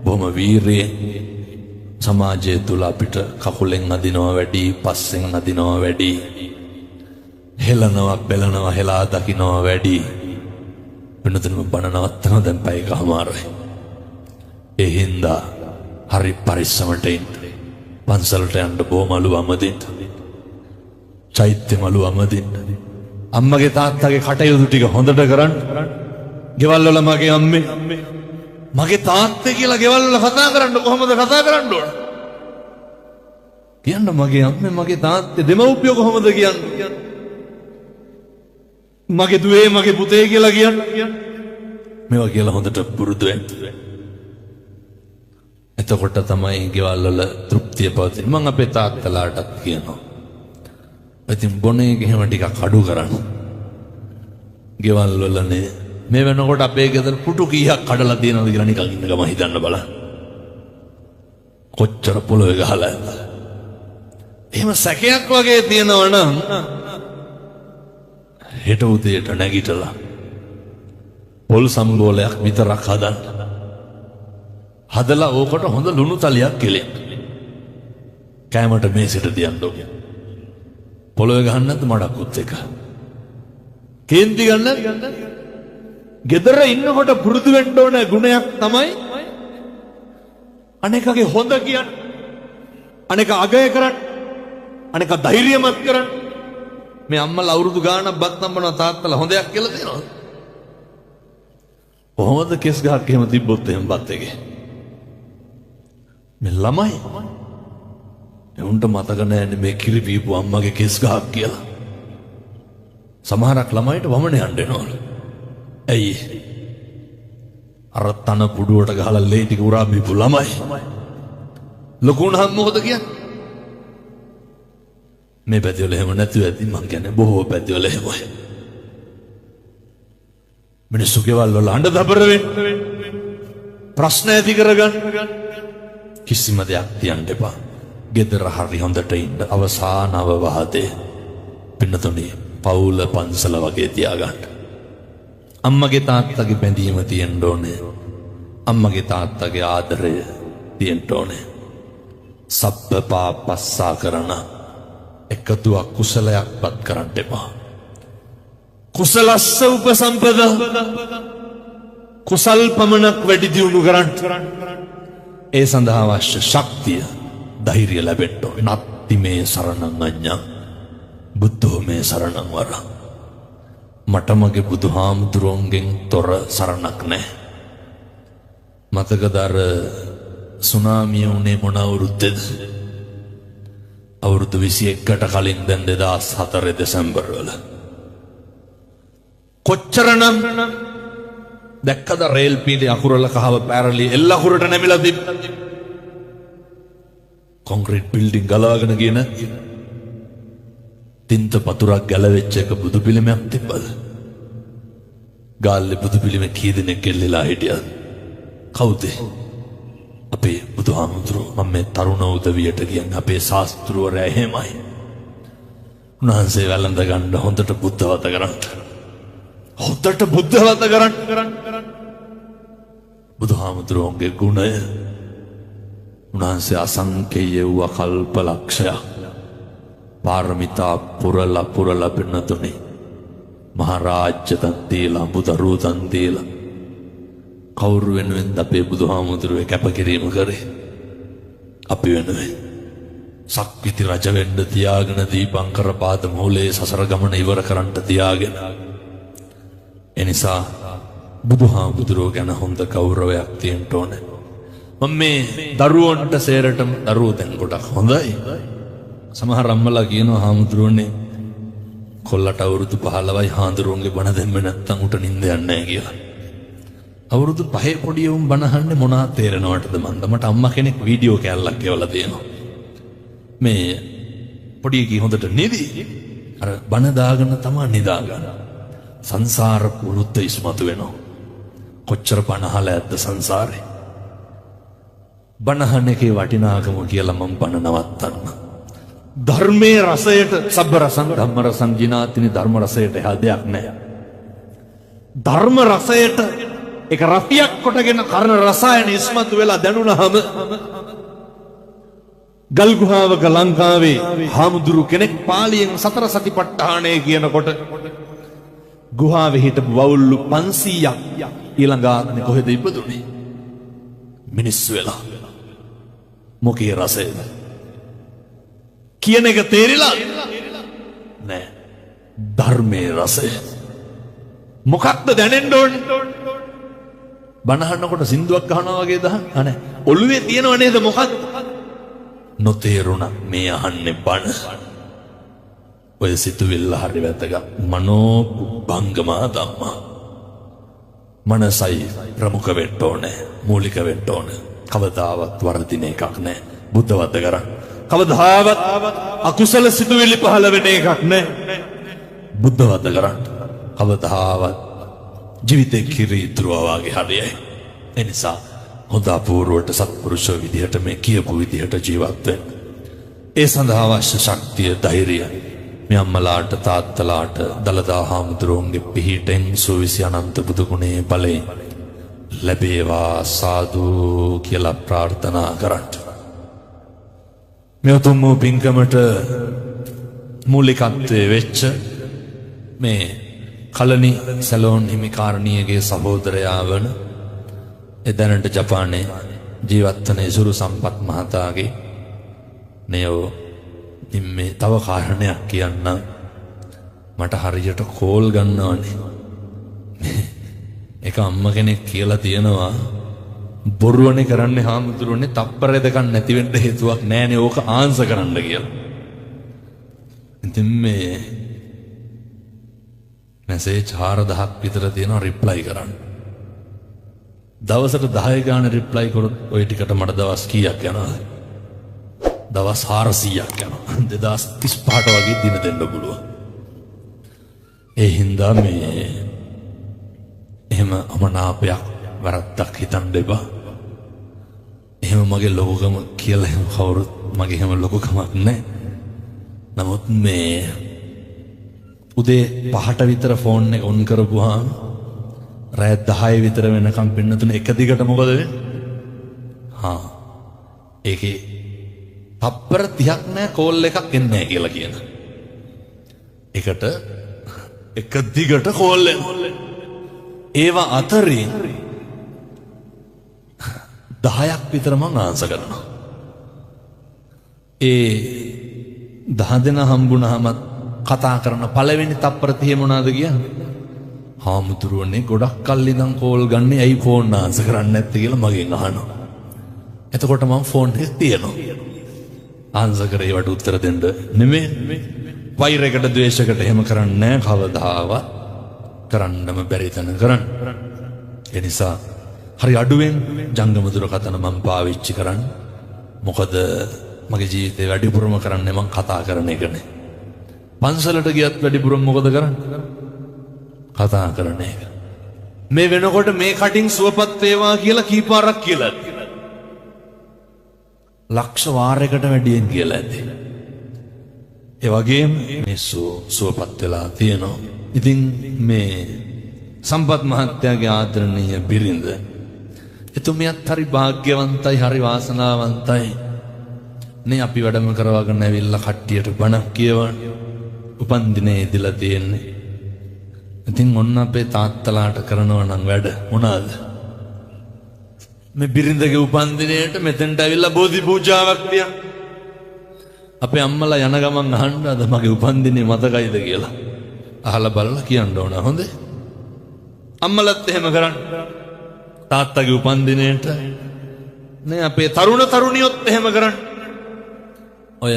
බොහොම වීරියෙන් සමාජය තුල අපිට කකුලෙන් අදිනවා වැඩි, පස්සෙන් අදිනවා වැඩි, හෙලනවා බෙලනවා හෙලා දකින්නවා වැඩි. වෙනතනම බණ නවත්තන දැන් පැය කමාරයි. ඒ හින්දා හරි පරිස්සමට ඉන්න. පන්සලට යන්න බොමලු අමදින්න. චෛත්‍ය මලු අමදින්න. අම්මගේ තාත්තගේ කටයුතු ටික හොඳට කරන්න. ගෙවල් වල මගේ අම්මේ මගේ තාත්තේ කියලා ගෙවල් වල කතා කරන්න කොහොමද කතා කරන්න ඕන? කියන්න මගේ අම්මේ මගේ තාත්තේ දෙමව්පියෝ කොහොමද කියන්නේ? මගේ දුවේ මගේ පුතේ කියලා කියන්න. මේවා කියලා හොඳට පුරුදු වෙන්න. එතකොට තමයි ගෙවල් වල තෘප්තිය පවතින්නේ. මම අපේ තාත්තලාටත් කියනවා. ඉතින් බොනේ ගෙහෙම ටිකක් අඩු කරන්න. ගෙවල් වලනේ මේ වෙනකොට අපේ ගෙදර පුටු කීයක් කඩලා තියෙනවද කියලා නිකන් ඉන්න ගම හිතන්න බලන්න. කොච්චර පොළොවේ ගහලා ඇද්ද? එහෙම සැකයක් වගේ තියෙනවනම් හෙට උදේට නැගිටලා පොල් සම්බෝලයක් විතරක් හදන්න. හදලා ඕකට හොඳ ලුණු තලියක් කෙලෙන්න. කෑමට මේසෙට තියන්න ඕක. පොළොවේ ගහන්න නැද්ද මඩක්කුත් එක? කේන්ති ගන්න. ගෙදර ඉන්නකොට පුරුදු වෙන්න ඕන ගුණයක් තමයි අනේකගේ හොඳ කියන්නේ. අනේක අගය කරන්න. අනේක ධෛර්යමත් කරන්න. මේ අම්මලා අවුරුදු ගාණක් බත් නම්බනවා තාත්තලා හොඳයක් කියලා දෙනවා. කොහොමද කෙස් ගහක් එහෙම තිබ්බොත් එහෙම බත් එකේ. මේ ළමයි එවුන්ට මතක නැන්නේ මේ කිරි පීපු අම්මගේ කෙස් ගහක් කියලා. සමහරක් ළමයිට වමන යන්න එනවලු. ඇයි? අර තන පුඩුවට ගහලා ලේ ටික උරා බීපු ළමයි. ලොකු වුණාම මොකද කියන්නේ? මේ පැතිවල එහෙම නැතුව ඇති. මං කියන්නේ බොහෝ පැතිවල එහෙමයි. මිනිස්සු කෙවල් වල අඬ දබර වෙන්නේ. ප්‍රශ්න ඇති කරගන්න. කිසිම දෙයක් තියන්න එපා. ගෙදර හරි හොඳට ඉන්න. අවසාන අවවාදේ පින්නතුනේ පවුල පන්සල වගේ තියාගන්න. අම්මගේ තාත්තගේ බැඳීම තියෙන්න ඕනේ. අම්මගේ තාත්තගේ ආදරය තියෙන්න ඕනේ. සබ්බ පාපස්සා කරන එකතුවක් කුසලයක්පත් කරන්න එපා. කුසලස්ස උපසම්පදා කුසල් පමණක් වැඩි දියුණු කරන්න. ඒ සඳහා අවශ්‍ය ශක්තිය ධෛර්යය ලැබෙන්න ඕනේ. නත්ති මේ සරණං අඤ්ඤං බුද්ධෝ මේ සරණං වරං. මට මගේ බුදුහාමුදුරුවන්ගෙන් තොර සරණක් නැහැ. මතකද අර සුනාමිය උනේ මොන අවුරුද්දේද? අවුරුදු 21කට කලින් දැන් 2004 දෙසැම්බර් වල. කොච්චරනම් දැක්කද රේල් පීඩේ අකුරල කහව පැරලි එල්ල අකුරට නැමිලා තිබ්බ. කොන්ක්‍රීට් බිල්ඩින් ගලවගෙන ගියේ නැති. තින්ත පතුරක් ගැලවෙච්ච එක බුදු පිළිමයක් තිබ්බද? ගාල්ලේ බුදු පිළිමේ කී දෙනෙක් එල්ලලා හිටියද? කවුද? අපේ බුදුහාමුදුරුවෝ. මම මේ තරුණ උදවියට කියන්නේ අපේ ශාස්ත්‍රවරයා එහෙමයි. උන්වහන්සේ වැළඳ ගන්න හොඳට බුද්ධවත කරන්න. හොඳට බුද්ධවත කරන්න. බුදුහාමුදුරුවන්ගේ ගුණය උන්වහන්සේ අසංකේය වූ කල්ප ලක්ෂයක් පාරමිතා පුරලා පින්නතුනේ මහරාජ්‍ය දන් දීලා බුදරු දන් දීලා කවුරු වෙනුවෙන්ද අපේ බුදුහාමුදුරුවෝ කැපකිරීම කරේ? අපි වෙනුවෙන්. සක්විති රජ වෙන්න තියාගෙන දීපංකර පාද මූලයේ සසර ගමන ඉවර කරන්න තියාගෙන. එනිසා බුදුහාමුදුරුවෝ ගැන හොඳ ගෞරවයක් තියෙන්න ඕනේ. මම මේ දරුවන්ට සේරටම දරුවෝ දැන් ගොඩක් හොඳයි. සමහර අම්මලා කියනවා හාමුදුරුවනේ කොල්ලට අවුරුදු 15යි හාමුදුරුවන්ගේ බණ දෙන්න නැත්තම් උට නිින්ද යන්නේ නැහැ කියලා. අවුරුදු 5 පොඩි උන් බණ අහන්නේ මොනවා තේරෙනවටද මන්ද? මට අම්මා කෙනෙක් වීඩියෝ කැල්ලක් ගෙවලා දෙනවා. මේ පොඩි කී හොඳට නිදි. අර බණ දාගෙන තමයි නිදාගන්න. සංසාර කුරුත් ඉස්මතු වෙනවා. කොච්චර බණ අහලා ඇද්ද සංසාරේ? බණ අහන එකේ වටිනාකම කියලා මම බණ නවත්තන්න. ධර්මයේ රසයට සබ්බ රසං ධම්ම රසං ජිනාතිනි ධර්ම රසයට එහා දෙයක් නැහැ. ධර්ම රසයට ඒක රසයක් කොටගෙන කරන රසායන ඉස්මතු වෙලා දැනුණාම ගල් ගුහාවක ලංකාවේ හාමුදුරු කෙනෙක් පාලියෙන් සතර සතිපට්ඨානය කියනකොට ගුහාවේ හිටපු වවුල්ලු 500ක් ඊළඟ ආත්මේ කොහෙද ඉපදුනේ? මිනිස්සු වෙලා. මොකේ රසයද? කියන එක තේරිලා නෑ. ධර්මයේ රසය මොකක්ද දැනෙන්න ඕනේ? බණ අහනකොට සින්දුවක් අහනවා වගේ දහන අනේ ඔළුවේ තියෙනව නේද මොකක්ද? නොතේරුණා මේ අහන්නේ බණ. ඔය සිතුවිල්ල හරි වැදගත්. මනෝ භංගමා ධම්මා. මනසයි ප්‍රමුඛ වෙන්න ඕනේ, මූලික වෙන්න ඕනේ. කවදාවත් වර්ධින එකක් නෑ. බුද්ධ වද්ද කරා. කවදාවත් අකුසල සිතුවිලි පහළ වෙන එකක් නෑ. බුද්ධ වද්ද කරා. කවදාවත් ජීවිතේ කිරීතුරුවා වගේ හරියයි. ඒ නිසා හොඳ අපූර්වට සත්පුරුෂ විදිහට මේ කියපු විදිහට ජීවත් වෙන්න. ඒ සඳහා අවශ්‍ය ශක්තිය, ධෛර්යය මේ අම්මලාට තාත්තලාට දලදා හාමුදුරුවන්ගේ පිහිටෙන් සුවිසි අනන්ත බුදු ගුණේ බලයෙන් ලැබේවා සාදු කියලා ප්‍රාර්ථනා කරන්න. මේ උතුම් පින්කමට මූලිකත්වයේ වෙච්ච මේ කලනි සැලෝන් හිමිකාරණියගේ සහෝදරයා වන එදැනට ජපානයේ ජීවත් වන ඉසුරු සම්පත් මහතාගේ නයෝ මේ තව කාරණයක් කියන්න මට හරියට කෝල් ගන්නවනේ. එක අම්ම කෙනෙක් කියලා තියෙනවා බොරුවනේ කරන්නේ හාමුදුරුවනේ තප්පර දෙකක් නැති වෙන්න හේතුවක් නැහැනේ ඕක ආන්සර් කරන්න කියලා. ඉතින් මේ මැසේජ් 4000ක් විතර තියෙනවා රිප්ලයි කරන්න. දවසට 10 ගාන රිප්ලයි කරොත් ওই ටිකට මට දවස් කීයක් යනවද? දවස් 400ක් යනවා. 2035ට වගේ දින දෙන්න පුළුවන්. ඒ හින්දා මේ එහෙම අමනාපයක් වරද්දක් හිතන්න එපා. එහෙම මගේ ලොකුකම කියලා එහෙම කවුරුත් මගේ එහෙම ලොකුකමක් නැහැ. නමුත් මේ උදේ 5ට විතර ෆෝන් එක ඔන් කරපුවාම රාත් 10 විතර වෙනකම් පින්නතුනේ එක දිගට මොකද වෙන්නේ? ඒකේ තප්පර 30ක් නෑ කෝල් එකක් එන්නේ නැහැ කියලා කියන. එකට එක දිගට කෝල් එනවා. ඒවා අතරින් 10ක් විතර මම ආන්සර් කරනවා. ඒ 10 දෙනා හම්බුනහම කතා කරන පළවෙනි තප්පර 30 මොනවාද කියන්නේ? හාමුදුරුවනේ ගොඩක් කල් ඉඳන් කෝල් ගන්න ඇයි ෆෝන් ආන්සර් කරන්නේ නැත්තේ කියලා මගෙන් අහනවා. එතකොට මම ෆෝන් එක තියනවා. ආන්සර් කරේ ඒවට උත්තර දෙන්න නෙමෙයි. වෛරයකට ද්වේෂයකට එහෙම කරන්නේ නැහැ කවදාවත්. කරන්නම බැරි තැන කරන්න. ඒ නිසා හරි අඩුවෙන් ජංගම දුරකථන මම පාවිච්චි කරන්න. මොකද මගේ ජීවිතේ වැඩිපුරම කරන්නේ මම කතා කරන එකනේ. පන්සලට ගියත් වැඩිපුරම මොකද කරන්නේ? කතා කරන එක. මේ වෙනකොට මේ කටින් සුවපත් වේවා කියලා කීපාරක් කියලා. ලක්ෂ වාරයකට වැඩියෙන් කියලා ඇති. ඒ වගේම මේ සුවපත් වෙලා තියෙනවා. ඉතින් මේ සම්පත් මහත්තයාගේ ආදරණීය බිරිඳ එතුමියත් හරි වාග්යවන්තයි හරි වාසනාවන්තයි නේ අපි වැඩම කරවගෙන ඇවිල්ලා කට්ටියට බණක් කියවන උපන්දිනේ ඉදලා තියෙන්නේ. ඉතින් ඔන්න අපේ තාත්තලාට කරනවා නම් වැඩ මොනවාද? මේ බිරිඳගේ උපන්දිනේට මෙතෙන්ට ඇවිල්ලා බෝධි පූජාවක් තියන. අපේ අම්මලා යන ගමන් අහන්න අද මගේ උපන්දිනේ මතකයිද කියලා. අහලා බලලා කියන්න ඕන හොඳේ. අම්මලත් එහෙම කරන්න. තාත්තගේ උපන්දිනේට නේ අපේ තරුණ තරුණියොත් එහෙම කරන්න. ඔය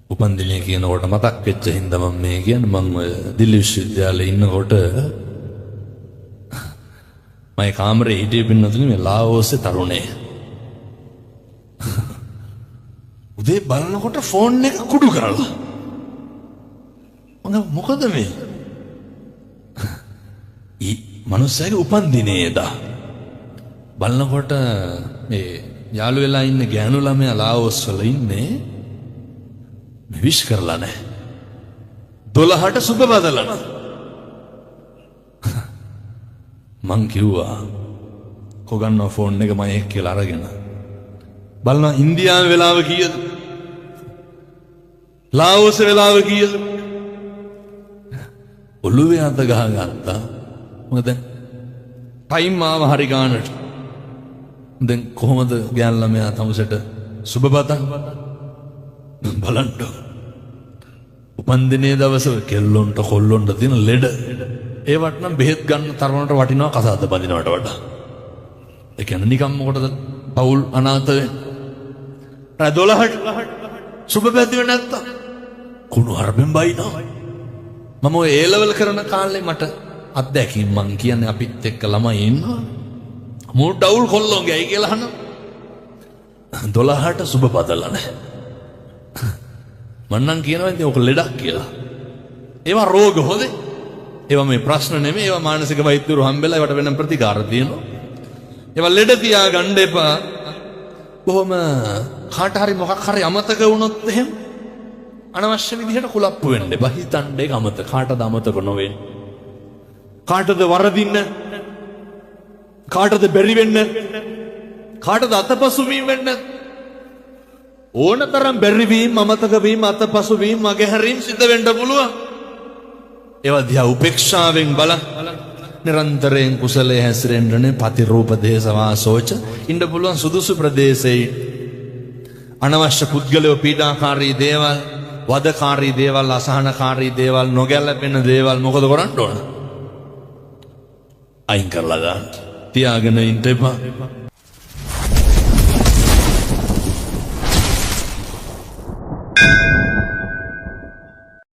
උපන්දිනේ කියනකොට මතක් වෙච්ච හින්දා මම මේ කියන්නේ මම ඔය දිල්ලි විශ්වවිද්‍යාලේ ඉන්නකොට මම කාමරේ හිටියේ පින්නතුනේ මේ ලාओස්සේ තරුණේ. උදේ බලනකොට ෆෝන් එක කුඩු කරලා. මොකද මේ? මනුස්සයාගේ උපන්දිනේදා බලනකොට මේ යාළු වෙලා ඉන්න ගෑනු ළමයා ලාओස් වල ඉන්නේ විශ් කරලා නැහැ 12ට සුබ බදලන මං කිව්වා කොගන්නවා ෆෝන් එක මම එක් කියලා අරගෙන බලනවා ඉන්දියාවේ වෙලාව කීයද ලාओස් වෙලාව කීයද ඔළුවේ අත ගහගත්තා මොකද ටයිම් ආව හරි ගානට දැන් කොහොමද ගෑන් ළමයා තමුසෙට සුබ බතන් බලන්න උපන්දිනේ දවස කෙල්ලොන්ට කොල්ලොන්ට තියෙන ලෙඩ ඒවට නම් බෙහෙත් ගන්න තරමට වටිනවා කසාද බඳිනවට වඩා ඒ කියන්නේ නිකම් මොකටද පවුල් අනාථ වෙන්නේ රා 12ට සුබ බැඳුවේ නැත්තම් කුණු හරපෙන් බයිනවා මම ඔය ඒ ලෙවල් කරන කාලේ මට අත්දැකීම් මං කියන්නේ අපිත් එක්ක ළමයි ඉන්නවා මූ ඩවුල් කොල්ලෝ ගෑයි කියලා අහනවා 12ට සුබ බදලා නැහැ මන්නම් කියනවා ඉතින් ඔක ලෙඩක් කියලා ඒවා රෝග හොදේ ඒවා මේ ප්‍රශ්න නෙමෙයි ඒවා මානසික වෛද්‍යවරු හම්බෙලා ඒවට වෙන ප්‍රතිකාර තියෙනවා ඒවා ලෙඩ තියා ගන්න එපා කොහොම කාට හරි මොකක් හරි අමතක වුණොත් එහෙම අනවශ්‍ය විදිහට කුලප්පු වෙන්න එපා හිතන්න ඒක අමතක කාටද අමතක නොවෙන්නේ කාටද වරදින්න කාටද බැරි වෙන්න කාටද අතපසු වීම වෙන්න ඕනතරම් බැරි වීම අමතක වීම අතපසු වීම මගහැරීම් සිද්ධ වෙන්න පුළුවන් ඒවා දිහා උපේක්ෂාවෙන් බලන්න නිරන්තරයෙන් කුසලයේ හැසිරෙන්නනේ පතිරූප දේශ වාසෝච ඉන්න පුළුවන් සුදුසු ප්‍රදේශයේ අනවශ්‍ය පුද්ගලයෝ පීඩාකාරී දේවල් වදකාරී දේවල් අසහනකාරී දේවල් නොගැලපෙන දේවල් මොකද කරන්න ඕන අයින් කරලා දාන්න තියාගෙන ඉන්න එපා